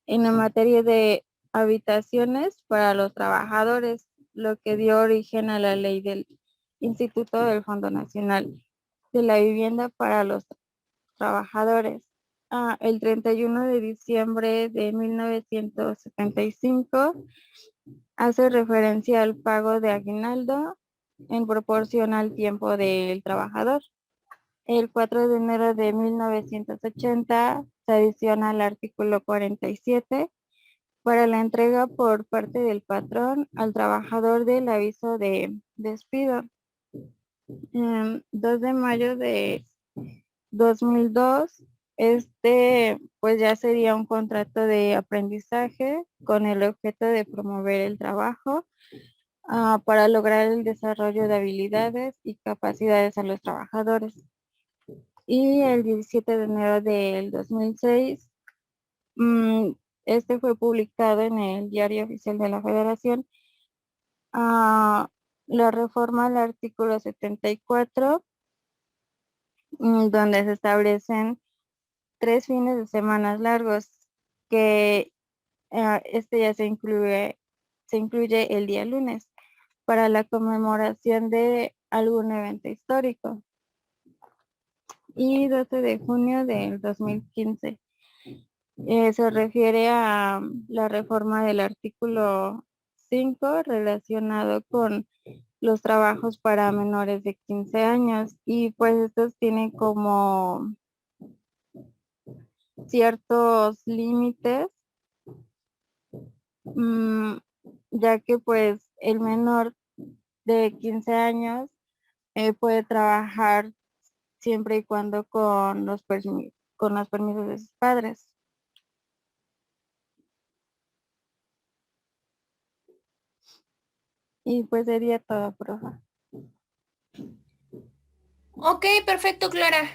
en la materia de habitaciones para los trabajadores, lo que dio origen a la ley del Instituto del Fondo Nacional de la Vivienda para los Trabajadores. El 31 de diciembre de 1975 hace referencia al pago de aguinaldo en proporción al tiempo del trabajador. El 4 de enero de 1980 se adiciona al artículo 47 para la entrega por parte del patrón al trabajador del aviso de despido. 2 de mayo de 2002, pues ya sería un contrato de aprendizaje con el objeto de promover el trabajo para lograr el desarrollo de habilidades y capacidades a los trabajadores. Y el 17 de enero del 2006, este fue publicado en el Diario Oficial de la Federación, la reforma al artículo 74, donde se establecen 3 fines de semana largos, que ya se incluye el día lunes para la conmemoración de algún evento histórico. Y 12 de junio del 2015. Se refiere a la reforma del artículo 5 relacionado con los trabajos para menores de 15 años y pues estos tienen como ciertos límites, mm, ya que pues el menor de 15 años puede trabajar siempre y cuando con los permisos de sus padres. Y pues sería todo, profe. Ok, perfecto, Clara.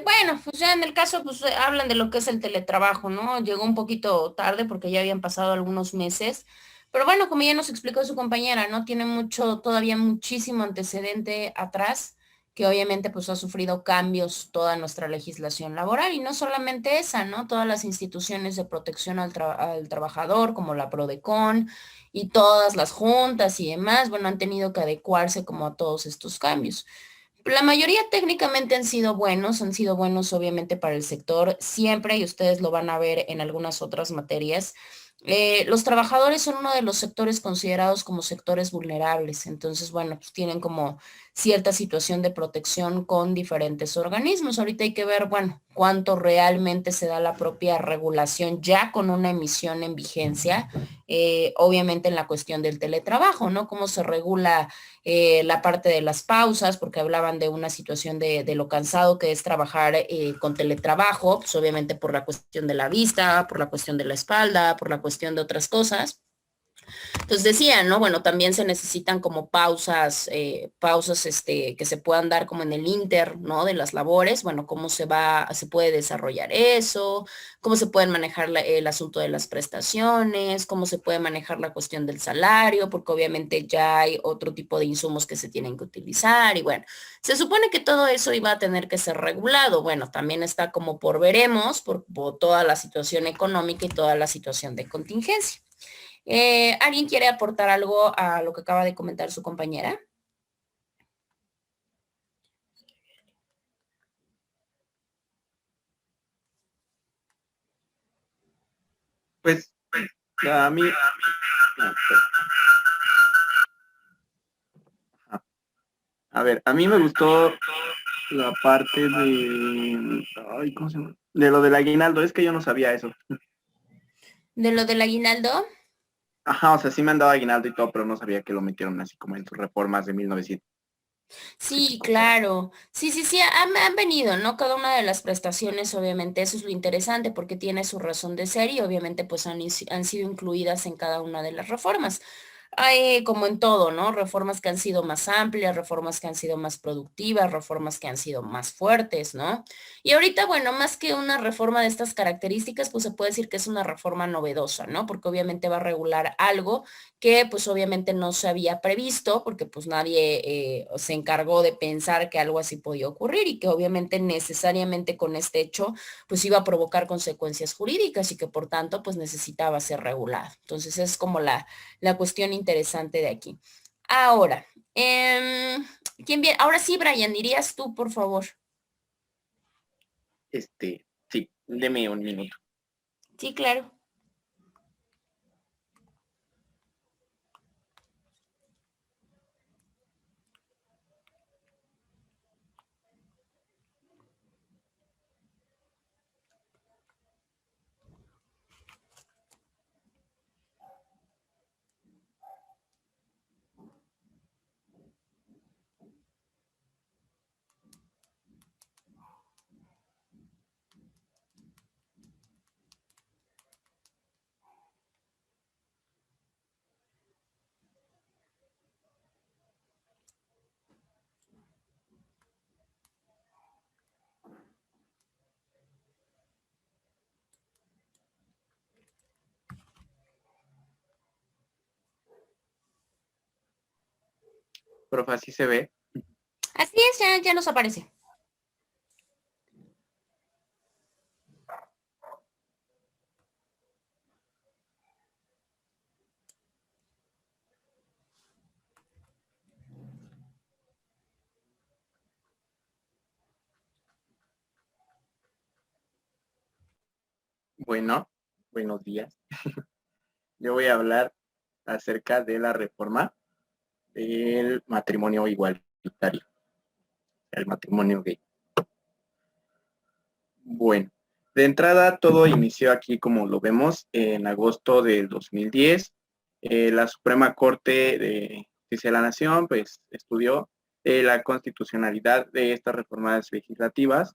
Bueno, pues ya en el caso, pues hablan de lo que es el teletrabajo, ¿no? Llegó un poquito tarde porque ya habían pasado algunos meses, pero bueno, como ya nos explicó su compañera, ¿no? Tiene mucho, todavía muchísimo antecedente atrás, que obviamente pues ha sufrido cambios toda nuestra legislación laboral y no solamente esa, ¿no? Todas las instituciones de protección al trabajador, como la PRODECON y todas las juntas y demás, bueno, han tenido que adecuarse como a todos estos cambios. La mayoría técnicamente han sido buenos obviamente para el sector siempre y ustedes lo van a ver en algunas otras materias. Los trabajadores son uno de los sectores considerados como sectores vulnerables, entonces, bueno, pues tienen como cierta situación de protección con diferentes organismos. Ahorita hay que ver, bueno, cuánto realmente se da la propia regulación ya con una emisión en vigencia, obviamente en la cuestión del teletrabajo, ¿no? Cómo se regula la parte de las pausas, porque hablaban de una situación de lo cansado que es trabajar con teletrabajo, pues obviamente por la cuestión de la vista, por la cuestión de la espalda, por la cuestión de otras cosas. Entonces decía, ¿no? Bueno, también se necesitan como pausas que se puedan dar como en el inter, ¿no? De las labores, bueno, cómo se puede desarrollar eso, cómo se pueden manejar el asunto de las prestaciones, cómo se puede manejar la cuestión del salario, porque obviamente ya hay otro tipo de insumos que se tienen que utilizar y bueno, se supone que todo eso iba a tener que ser regulado. Bueno, también está como por veremos, por toda la situación económica y toda la situación de contingencia. ¿Alguien quiere aportar algo a lo que acaba de comentar su compañera? Pues a mí, a ver, a mí me gustó la parte de, ay, ¿cómo se llama? De lo del aguinaldo, es que yo no sabía eso. De lo del aguinaldo. Ajá, o sea, sí me han dado aguinaldo y todo, pero no sabía que lo metieron así como en sus reformas de 1900. Sí, claro. Sí, sí, sí, han venido, ¿no? Cada una de las prestaciones, obviamente, eso es lo interesante porque tiene su razón de ser y obviamente pues han sido incluidas en cada una de las reformas. Hay como en todo, ¿no? Reformas que han sido más amplias, reformas que han sido más productivas, reformas que han sido más fuertes, ¿no? Y ahorita, bueno, más que una reforma de estas características, pues se puede decir que es una reforma novedosa, ¿no? Porque obviamente va a regular algo que pues obviamente no se había previsto porque pues nadie se encargó de pensar que algo así podía ocurrir y que obviamente necesariamente con este hecho pues iba a provocar consecuencias jurídicas y que por tanto pues necesitaba ser regulado. Entonces es como la cuestión interesante de aquí. Ahora, ¿quién viene? Ahora sí, Brian, dirías tú, por favor. Sí, deme un minuto. Sí, claro. Profe, así se ve. Así es, ya nos aparece. Bueno, buenos días. Yo voy a hablar acerca de la reforma del matrimonio igualitario, el matrimonio gay. Bueno, de entrada todo inició aquí como lo vemos en agosto del 2010. La Suprema Corte de Justicia de la Nación pues estudió la constitucionalidad de estas reformas legislativas.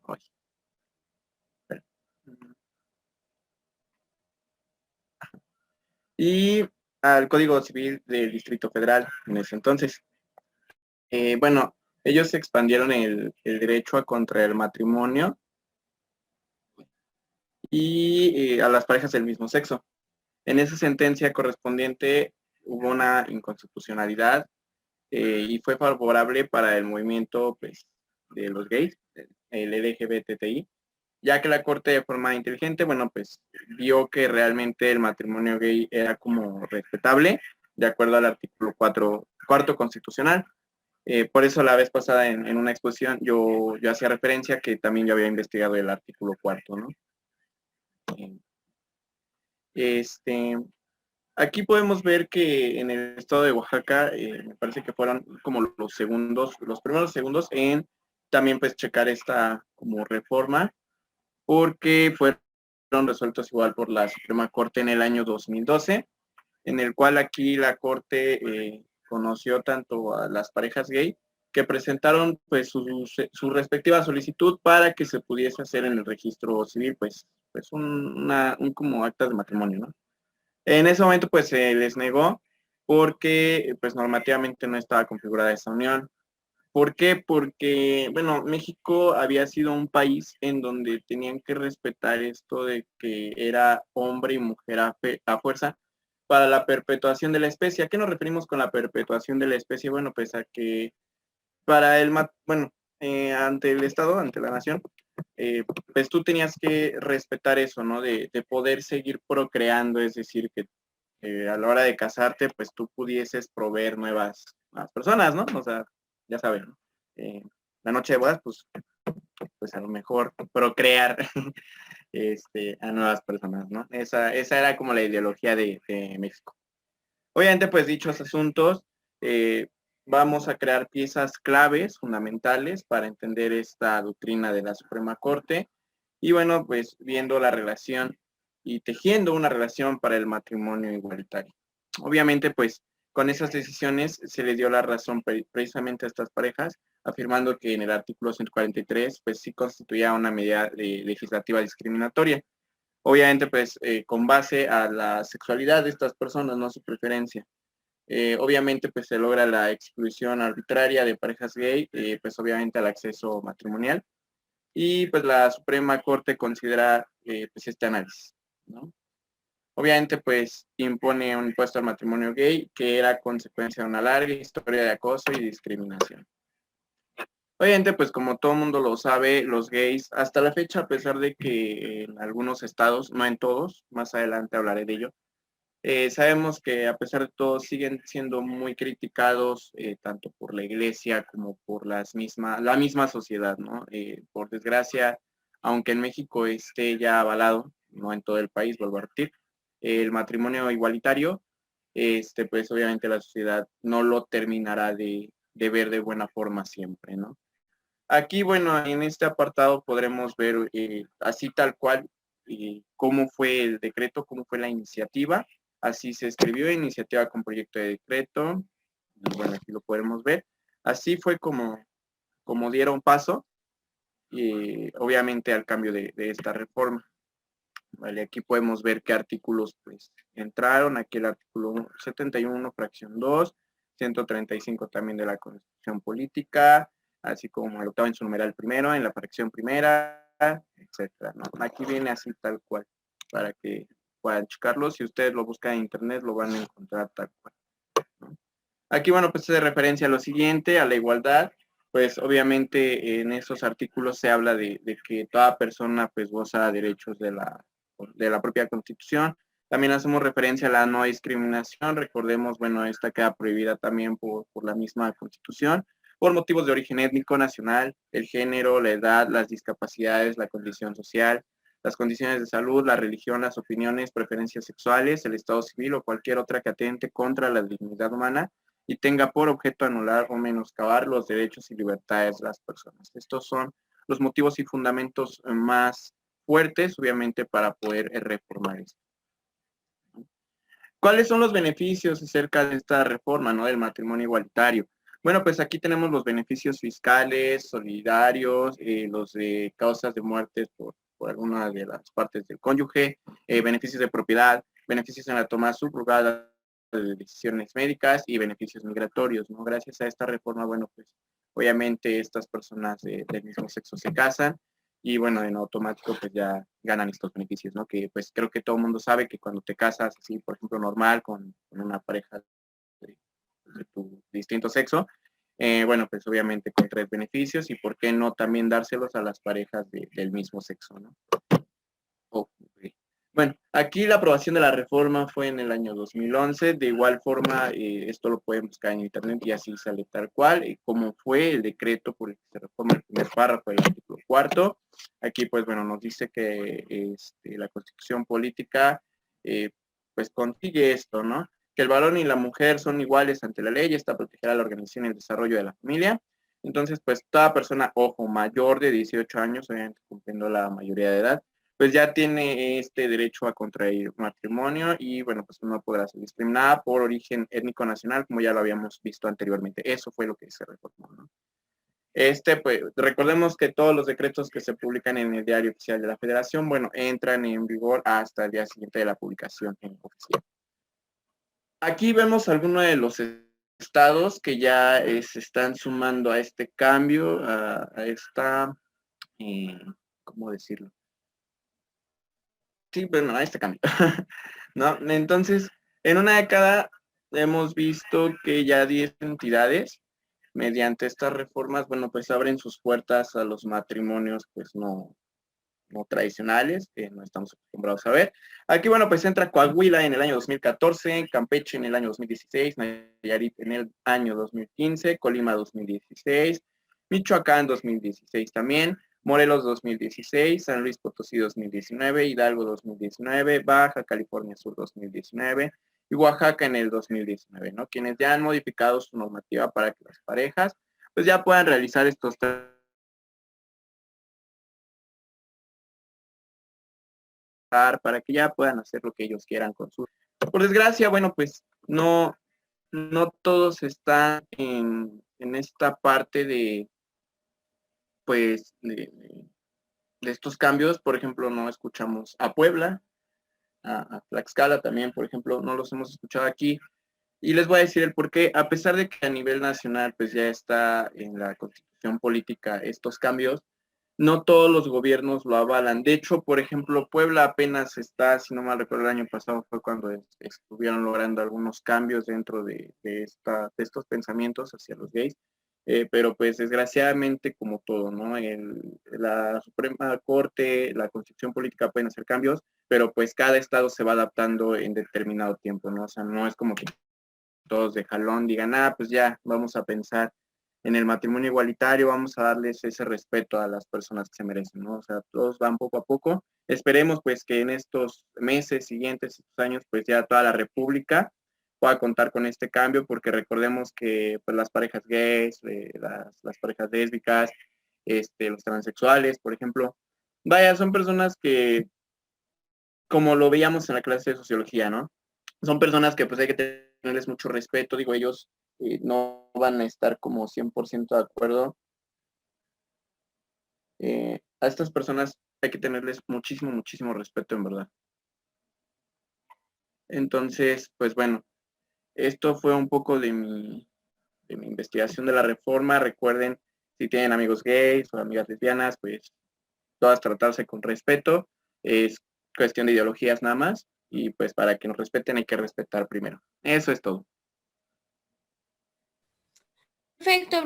Ay, y al Código Civil del Distrito Federal en ese entonces. Bueno, ellos expandieron el derecho a contraer matrimonio y a las parejas del mismo sexo. En esa sentencia correspondiente hubo una inconstitucionalidad y fue favorable para el movimiento pues, de los gays, el LGBTI, ya que la Corte de forma inteligente, bueno, pues vio que realmente el matrimonio gay era como respetable, de acuerdo al artículo cuarto constitucional. Por eso la vez pasada en una exposición yo hacía referencia que también yo había investigado el artículo cuarto, ¿no? Este, aquí podemos ver que en el estado de Oaxaca, me parece que fueron como los primeros segundos en también pues checar esta como reforma, porque fueron resueltos igual por la Suprema Corte en el año 2012, en el cual aquí la Corte conoció tanto a las parejas gay que presentaron pues su respectiva solicitud para que se pudiese hacer en el registro civil pues un como actas de matrimonio, ¿no? En ese momento pues se les negó porque pues normativamente no estaba configurada esa unión. ¿Por qué? Porque, bueno, México había sido un país en donde tenían que respetar esto de que era hombre y mujer a fuerza para la perpetuación de la especie. ¿A qué nos referimos con la perpetuación de la especie? Bueno, pues a que para bueno, ante el Estado, ante la nación, pues tú tenías que respetar eso, ¿no? De poder seguir procreando, es decir, que a la hora de casarte, pues tú pudieses proveer nuevas personas, ¿no? O sea, ya saben, ¿no? La noche de bodas, pues a lo mejor procrear a nuevas personas, ¿no? Esa era como la ideología de México. Obviamente, pues dichos asuntos, vamos a crear piezas claves, fundamentales, para entender esta doctrina de la Suprema Corte. Y bueno, pues viendo la relación y tejiendo una relación para el matrimonio igualitario. Obviamente, pues con esas decisiones se le dio la razón precisamente a estas parejas, afirmando que en el artículo 143, pues sí constituía una medida legislativa discriminatoria. Obviamente, pues con base a la sexualidad de estas personas, no su preferencia. Obviamente, pues se logra la exclusión arbitraria de parejas gay, pues obviamente al acceso matrimonial. Y pues la Suprema Corte considera pues este análisis, ¿no? Obviamente, pues impone un impuesto al matrimonio gay que era consecuencia de una larga historia de acoso y discriminación. Obviamente, pues como todo el mundo lo sabe, los gays, hasta la fecha, a pesar de que en algunos estados, no en todos, más adelante hablaré de ello, sabemos que a pesar de todo siguen siendo muy criticados tanto por la iglesia como por la misma sociedad, ¿no? Por desgracia, aunque en México esté ya avalado, no en todo el país, vuelvo a repetir, el matrimonio igualitario, pues obviamente la sociedad no lo terminará de ver de buena forma siempre, ¿no? Aquí, bueno, en este apartado podremos ver así tal cual cómo fue el decreto, cómo fue la iniciativa. Así se escribió, iniciativa con proyecto de decreto. Y bueno, aquí lo podemos ver. Así fue como dieron paso, obviamente, al cambio de esta reforma. Vale, aquí podemos ver qué artículos pues entraron. Aquí el artículo 71, fracción 2, 135 también de la Constitución Política, así como el octavo en su numeral primero, en la fracción primera, etcétera, ¿no? Aquí viene así tal cual, para que puedan checarlo. Si ustedes lo buscan en internet, lo van a encontrar tal cual, ¿no? Aquí, bueno, pues de referencia a lo siguiente, a la igualdad. Pues obviamente en esos artículos se habla de que toda persona pues goza derechos de la propia Constitución. También hacemos referencia a la no discriminación. Recordemos, bueno, esta queda prohibida también por la misma Constitución, por motivos de origen étnico, nacional, el género, la edad, las discapacidades, la condición social, las condiciones de salud, la religión, las opiniones, preferencias sexuales, el estado civil o cualquier otra que atente contra la dignidad humana y tenga por objeto anular o menoscabar los derechos y libertades de las personas. Estos son los motivos y fundamentos más fuertes, obviamente, para poder reformar esto. ¿Cuáles son los beneficios acerca de esta reforma, ¿no? Del matrimonio igualitario? Bueno, pues aquí tenemos los beneficios fiscales, solidarios, los de causas de muertes por alguna de las partes del cónyuge, beneficios de propiedad, beneficios en la toma subrogada de decisiones médicas y beneficios migratorios, ¿no? Gracias a esta reforma, bueno, pues obviamente estas personas del mismo sexo se casan y bueno, en automático pues ya ganan estos beneficios, ¿no? Que pues creo que todo el mundo sabe que cuando te casas así, por ejemplo, normal con una pareja de tu distinto sexo, bueno, pues obviamente contraes beneficios y por qué no también dárselos a las parejas del mismo sexo, ¿no? Ok. Bueno, aquí la aprobación de la reforma fue en el año 2011. De igual forma, esto lo pueden buscar en internet y así sale tal cual, como fue el decreto por el que se reforma el primer párrafo del artículo cuarto. Aquí, pues bueno, nos dice que la Constitución política, pues consigue esto, ¿no? Que el varón y la mujer son iguales ante la ley, está protegida la organización y el desarrollo de la familia. Entonces, pues toda persona, ojo, mayor de 18 años, obviamente cumpliendo la mayoría de edad, pues ya tiene este derecho a contraer matrimonio y bueno, pues no podrá ser discriminada por origen étnico nacional, como ya lo habíamos visto anteriormente. Eso fue lo que se reformó, ¿no? Pues recordemos que todos los decretos que se publican en el Diario Oficial de la Federación, bueno, entran en vigor hasta el día siguiente de la publicación en oficial. Aquí vemos algunos de los estados que ya se están sumando a este cambio, a esta, ¿cómo decirlo? Sí, bueno, a este cambio. ¿No? Entonces, en una década hemos visto que ya 10 entidades, mediante estas reformas, bueno, pues abren sus puertas a los matrimonios, pues no tradicionales, que no estamos acostumbrados a ver. Aquí, bueno, pues entra Coahuila en el año 2014, Campeche en el año 2016, Nayarit en el año 2015, Colima 2016, Michoacán 2016 también, Morelos 2016, San Luis Potosí 2019, Hidalgo 2019, Baja California Sur 2019 y Oaxaca en el 2019, ¿no? Quienes ya han modificado su normativa para que las parejas pues ya puedan realizar estos para que ya puedan hacer lo que ellos quieran con su... Por desgracia, bueno, pues no todos están en esta parte de, pues, de estos cambios. Por ejemplo, no escuchamos a Puebla, a Tlaxcala también, por ejemplo, no los hemos escuchado aquí. Y les voy a decir el por qué, a pesar de que a nivel nacional pues ya está en la constitución política estos cambios, no todos los gobiernos lo avalan. De hecho, por ejemplo, Puebla apenas está, si no mal recuerdo, el año pasado fue cuando estuvieron logrando algunos cambios dentro de estos pensamientos hacia los gays. Pero pues desgraciadamente, como todo, ¿no? La Suprema Corte, la Constitución Política pueden hacer cambios, pero pues cada estado se va adaptando en determinado tiempo, ¿no? O sea, no es como que todos de jalón digan, pues ya vamos a pensar en el matrimonio igualitario, vamos a darles ese respeto a las personas que se merecen, ¿no? O sea, todos van poco a poco. Esperemos pues que en estos meses siguientes, estos años, pues ya toda la República pueda contar con este cambio, porque recordemos que pues las parejas gays, las parejas lésbicas, los transexuales, por ejemplo, vaya, son personas que, como lo veíamos en la clase de sociología, ¿no? Son personas que pues hay que tenerles mucho respeto, digo, ellos no van a estar como 100% de acuerdo. A estas personas hay que tenerles muchísimo, muchísimo respeto, en verdad. Entonces, pues bueno, esto fue un poco de mi investigación de la reforma. Recuerden, si tienen amigos gays o amigas lesbianas, pues todas tratarse con respeto. Es cuestión de ideologías nada más. Y pues para que nos respeten hay que respetar primero. Eso es todo. Perfecto,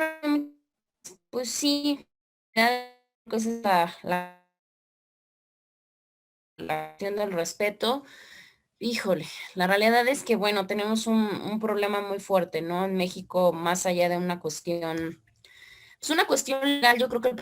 pues sí, pues es la cuestión del respeto. Híjole, la realidad es que, bueno, tenemos un problema muy fuerte, ¿no? En México, más allá de una cuestión, es una cuestión legal, yo creo que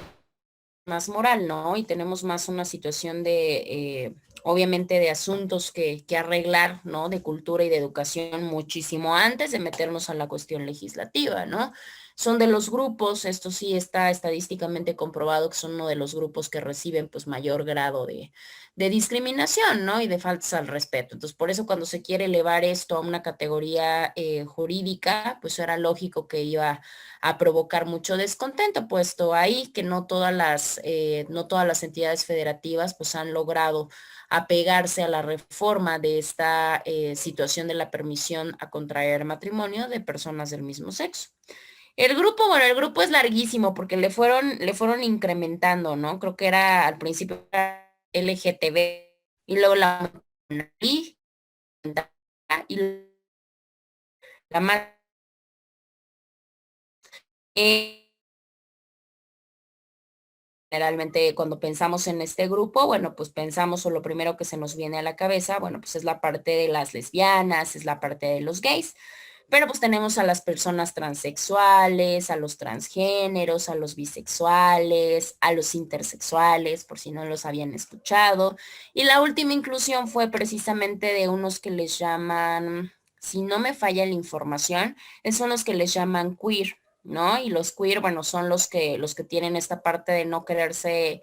más moral, ¿no? Y tenemos más una situación de, obviamente, de asuntos que arreglar, ¿no? De cultura y de educación muchísimo antes de meternos a la cuestión legislativa, ¿no? Son de los grupos, esto sí está estadísticamente comprobado que son uno de los grupos que reciben pues mayor grado de discriminación, ¿no? Y de faltas al respeto. Entonces, por eso cuando se quiere elevar esto a una categoría jurídica, pues era lógico que iba a provocar mucho descontento, puesto ahí que no todas las entidades federativas pues han logrado apegarse a la reforma de esta situación de la permisión a contraer matrimonio de personas del mismo sexo. Bueno, el grupo es larguísimo porque le fueron incrementando, ¿no? Creo que era al principio era LGTB y luego y, y la más generalmente cuando pensamos en este grupo, bueno, pues pensamos o lo primero que se nos viene a la cabeza, bueno, pues es la parte de las lesbianas, es la parte de los gays, pero pues tenemos a las personas transexuales, a los transgéneros, a los bisexuales, a los intersexuales, por si no los habían escuchado. Y la última inclusión fue precisamente de unos que les llaman, si no me falla la información, son los que les llaman queer. ¿No? Y los queer, bueno, son los que tienen esta parte de no quererse,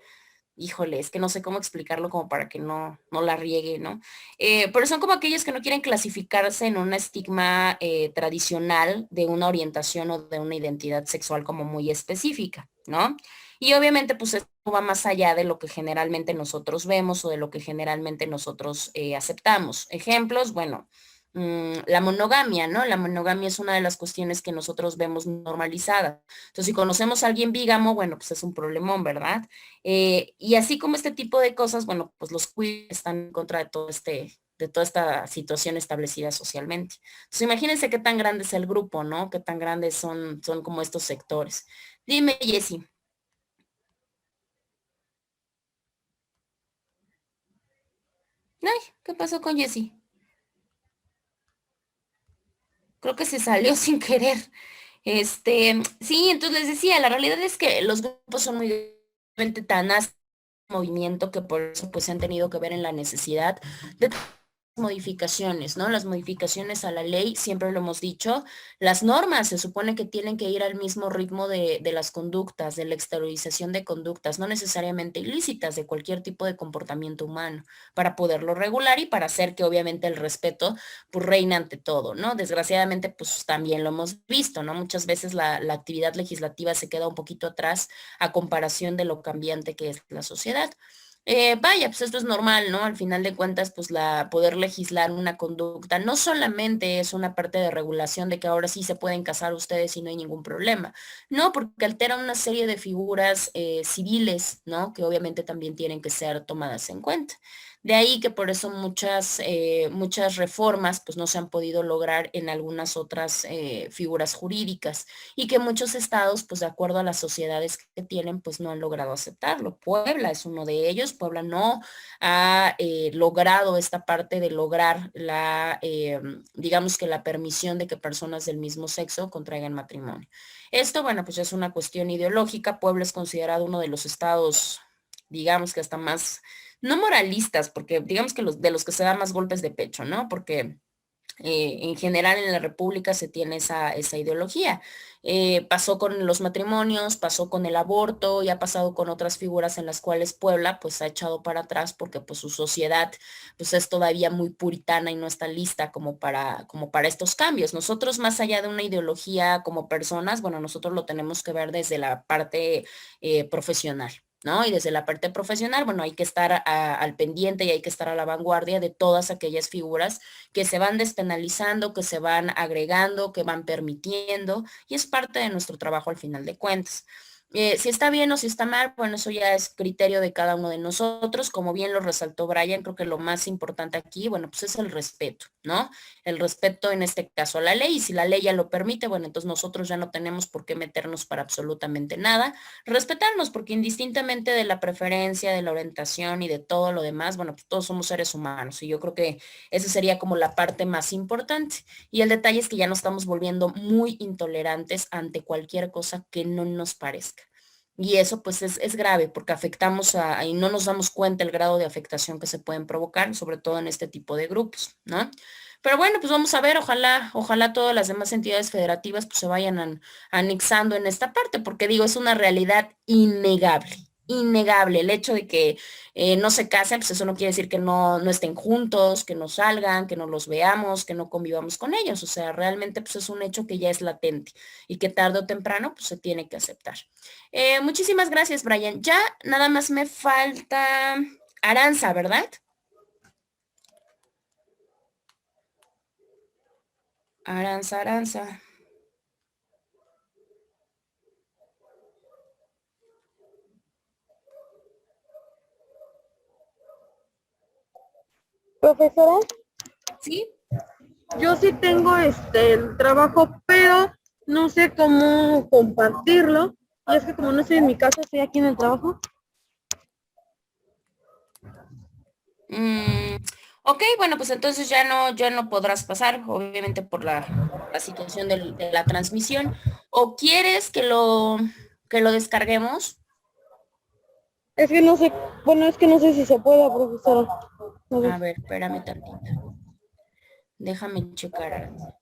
híjole, es que no sé cómo explicarlo como para que no la riegue, ¿no? Pero son como aquellos que no quieren clasificarse en un estigma tradicional de una orientación o de una identidad sexual como muy específica, ¿no? Y obviamente, pues esto va más allá de lo que generalmente nosotros vemos o de lo que generalmente nosotros aceptamos. Ejemplos, bueno, la monogamia, ¿no? La monogamia es una de las cuestiones que nosotros vemos normalizada. Entonces, si conocemos a alguien bígamo, bueno, pues es un problemón, ¿verdad? Y así como este tipo de cosas, bueno, pues los queer están en contra de toda esta situación establecida socialmente. Entonces, imagínense qué tan grande es el grupo, ¿no? Qué tan grandes son como estos sectores. Dime, Jessy. Ay, ¿qué pasó con Jessy? Creo que se salió sin querer. Sí, entonces les decía, la realidad es que los grupos son muy tan movimiento que por eso pues se han tenido que ver en la necesidad de modificaciones, ¿no? Las modificaciones a la ley, siempre lo hemos dicho, las normas se supone que tienen que ir al mismo ritmo de las conductas, de la exteriorización de conductas, no necesariamente ilícitas, de cualquier tipo de comportamiento humano, para poderlo regular y para hacer que obviamente el respeto pues reine ante todo, ¿no? Desgraciadamente pues también lo hemos visto, ¿no? Muchas veces la actividad legislativa se queda un poquito atrás a comparación de lo cambiante que es la sociedad. Vaya, pues esto es normal, ¿no? Al final de cuentas, pues poder legislar una conducta no solamente es una parte de regulación de que ahora sí se pueden casar ustedes y no hay ningún problema, no, porque altera una serie de figuras civiles, ¿no? Que obviamente también tienen que ser tomadas en cuenta. De ahí que por eso muchas reformas pues no se han podido lograr en algunas otras figuras jurídicas y que muchos estados, pues de acuerdo a las sociedades que tienen, pues no han logrado aceptarlo. Puebla es uno de ellos. Puebla no ha logrado esta parte de lograr digamos que la permisión de que personas del mismo sexo contraigan matrimonio. Esto, bueno, pues es una cuestión ideológica. Puebla es considerado uno de los estados, digamos que hasta más, no moralistas, porque digamos que de los que se dan más golpes de pecho, ¿no? Porque en general en la República se tiene esa ideología. Pasó con los matrimonios, pasó con el aborto y ha pasado con otras figuras en las cuales Puebla pues ha echado para atrás porque pues su sociedad pues es todavía muy puritana y no está lista como para estos cambios. Nosotros más allá de una ideología como personas, bueno, nosotros lo tenemos que ver desde la parte profesional. ¿No? Y desde la parte profesional, bueno, hay que estar al pendiente y hay que estar a la vanguardia de todas aquellas figuras que se van despenalizando, que se van agregando, que van permitiendo, y es parte de nuestro trabajo al final de cuentas. Si está bien o si está mal, bueno, eso ya es criterio de cada uno de nosotros. Como bien lo resaltó Brian, creo que lo más importante aquí, bueno, pues es el respeto, ¿no? El respeto en este caso a la ley, y si la ley ya lo permite, bueno, entonces nosotros ya no tenemos por qué meternos para absolutamente nada. Respetarnos, porque indistintamente de la preferencia, de la orientación y de todo lo demás, bueno, pues todos somos seres humanos, y yo creo que esa sería como la parte más importante. Y el detalle es que ya nos estamos volviendo muy intolerantes ante cualquier cosa que no nos parezca. Y eso pues es grave porque afectamos y no nos damos cuenta el grado de afectación que se pueden provocar, sobre todo en este tipo de grupos, ¿no? Pero bueno, pues vamos a ver, ojalá todas las demás entidades federativas pues se vayan anexando en esta parte, porque digo, es una realidad innegable, innegable. El hecho de que no se casen, pues eso no quiere decir que no estén juntos, que no salgan, que no los veamos, que no convivamos con ellos. O sea, realmente pues es un hecho que ya es latente y que tarde o temprano pues se tiene que aceptar. Muchísimas gracias, Brian. Ya nada más me falta Aranza, ¿verdad? Aranza. Profesora, ¿Sí? yo sí tengo el trabajo, pero no sé cómo compartirlo. Y es que como no estoy en mi casa, estoy aquí en el trabajo. Mm, ok, bueno, pues entonces ya no podrás pasar, obviamente por la situación de la transmisión. ¿O quieres que lo descarguemos? Es que no sé, bueno, es que no sé si se puede, profesora. A ver. A ver, espérame tantito. Déjame checar, Aranza.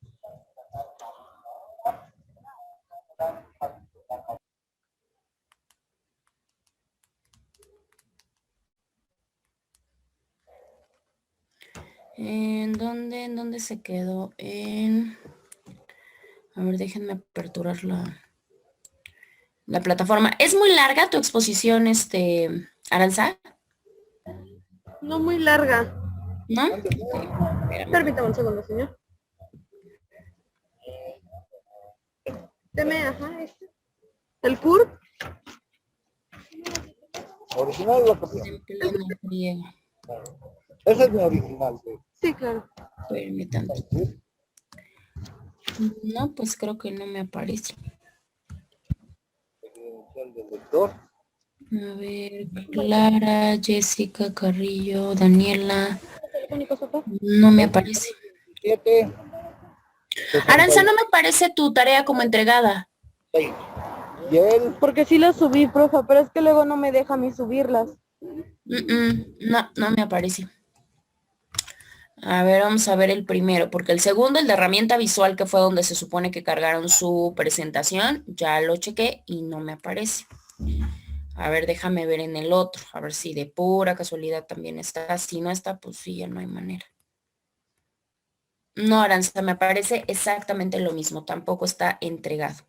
En dónde se quedó? A ver, déjenme aperturar la plataforma. ¿Es muy larga tu exposición, Aranza? No muy larga. ¿No? Ok, espérame. Permítame un segundo, señor. Deme, ajá, El CURP. Original o la copia. En plena friega. Ese es mi original. Sí, claro. Espérame tantito. No, pues creo que no me aparece. Credencial del lector. A ver, Clara, Jessica, Carrillo, Daniela. Telefónico, papá. No me aparece. 17, Aranza, no me aparece tu tarea como entregada. 66. Y él, Porque sí las subí, profe, pero es que luego no me deja a mí subirlas. No, no me aparece. A ver, vamos a ver el primero, porque el segundo, el de herramienta visual, que fue donde se supone que cargaron su presentación, ya lo chequé y no me aparece. A ver, déjame ver en el otro, a ver si de pura casualidad también está. Si no está, pues sí, ya no hay manera. No, Aranza, me aparece exactamente lo mismo, tampoco está entregado.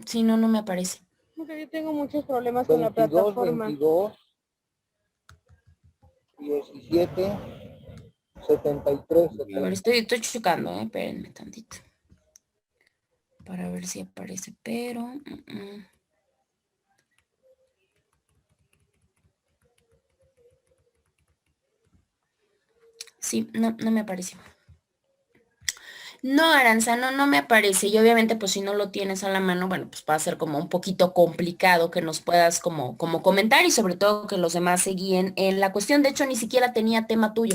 Sí, no, no me aparece. Porque yo tengo muchos problemas con la 22, plataforma. 22, 17, 73, A ver, estoy checando, espérenme tantito. Para ver si aparece, pero... Sí, no, no me aparece. No, Aranza, no me aparece. Y obviamente, pues si no lo tienes a la mano, bueno, pues va a ser como un poquito complicado que nos puedas como comentar y sobre todo que los demás se guíen en la cuestión. De hecho, ni siquiera tenía tema tuyo.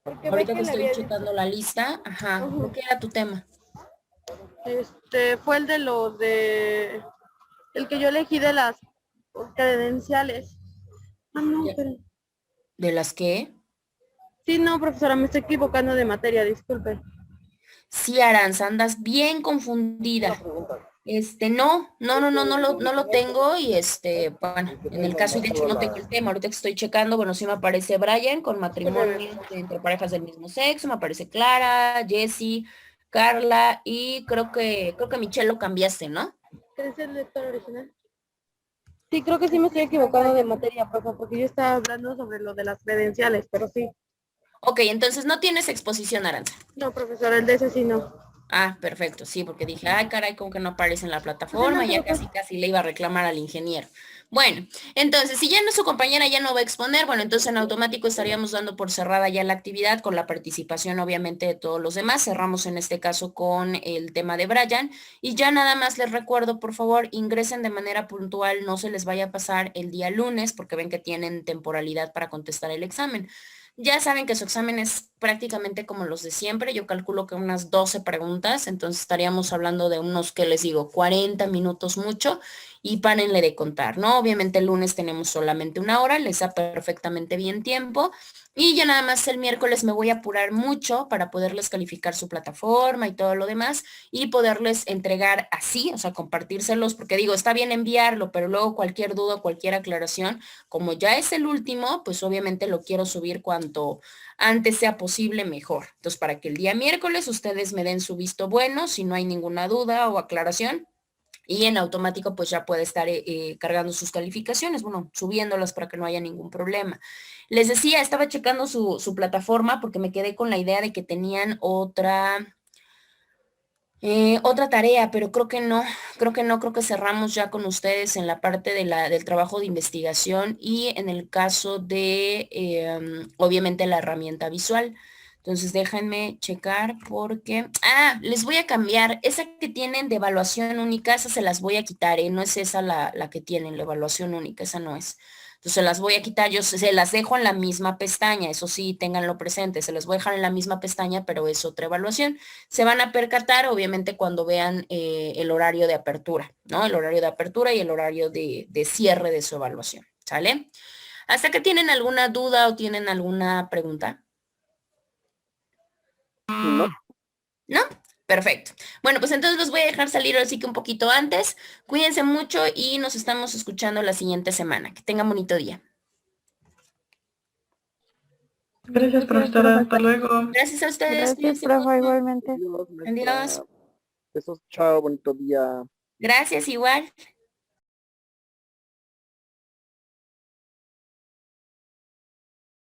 Porque ve Ahorita que que le estoy había checando la lista, ajá, ¿de qué era tu tema? fue el de el que yo elegí de las credenciales. Ah, no, Ya. pero... ¿De las qué? Sí, no, profesora, me estoy equivocando de materia, disculpe. Sí, Aranza, andas bien confundida. una pregunta. No lo tengo y bueno, en el caso, y de hecho no tengo el tema, ahorita que estoy checando, bueno, sí me aparece Brian con matrimonio entre parejas del mismo sexo, me aparece Clara, Jessie, Carla y creo que Michelle lo cambiaste, ¿no? ¿Es el lector original? Sí, creo que sí me estoy equivocando de materia, profe, porque yo estaba hablando sobre lo de las credenciales, pero sí. Ok, entonces no tienes exposición, Aranza. No, profesora, el de ese sí no. Ah, perfecto, sí, porque dije, ay, caray, como que no aparece en la plataforma, Adelante, ya doctor. casi le iba a reclamar al ingeniero. Bueno, entonces, si ya no su compañera ya no va a exponer, bueno, entonces en automático estaríamos dando por cerrada ya la actividad con la participación, obviamente, de todos los demás. Cerramos en este caso con el tema de Brian y ya nada más les recuerdo, por favor, ingresen de manera puntual, no se les vaya a pasar el día lunes, porque ven que tienen temporalidad para contestar el examen. Ya saben que su examen es prácticamente como los de siempre. Yo calculo que unas 12 preguntas, entonces estaríamos hablando de unos, ¿qué les digo? 40 minutos mucho y párenle de contar, ¿no? Obviamente el lunes tenemos solamente una hora, les da perfectamente bien tiempo y ya nada más el miércoles me voy a apurar mucho para poderles calificar su plataforma y todo lo demás y poderles entregar así, o sea, compartírselos, porque digo, está bien enviarlo, pero luego cualquier duda, cualquier aclaración, como ya es el último, pues obviamente lo quiero subir cuanto antes sea posible, mejor. Entonces, para que el día miércoles ustedes me den su visto bueno, si no hay ninguna duda o aclaración, y en automático pues ya puede estar cargando sus calificaciones, bueno, subiéndolas para que no haya ningún problema. Les decía, estaba checando su plataforma porque me quedé con la idea de que tenían Otra tarea, pero creo que no, creo que cerramos ya con ustedes en la parte del trabajo de investigación y en el caso de, obviamente, la herramienta visual. Entonces, déjenme checar porque, les voy a cambiar. Esa que tienen de evaluación única, esa se las voy a quitar, ¿eh? No es esa la que tienen, la evaluación única, esa no es. Entonces las voy a quitar, yo se las dejo en la misma pestaña, eso sí, ténganlo presente, se las voy a dejar en la misma pestaña, pero es otra evaluación. Se van a percatar, obviamente, cuando vean el horario de apertura, ¿no? El horario de apertura y el horario de cierre de su evaluación, ¿sale? ¿Hasta que tienen alguna duda o tienen alguna pregunta? No. ¿No? Perfecto. Bueno, pues entonces los voy a dejar salir así que un poquito antes. Cuídense mucho y nos estamos escuchando la siguiente semana. Que tengan bonito día. Gracias, profesora. Hasta luego. Gracias a ustedes. Gracias, Cuídense profe, mucho. igualmente. Adiós, maestra. Adiós. Besos, chao, bonito día. Gracias, igual.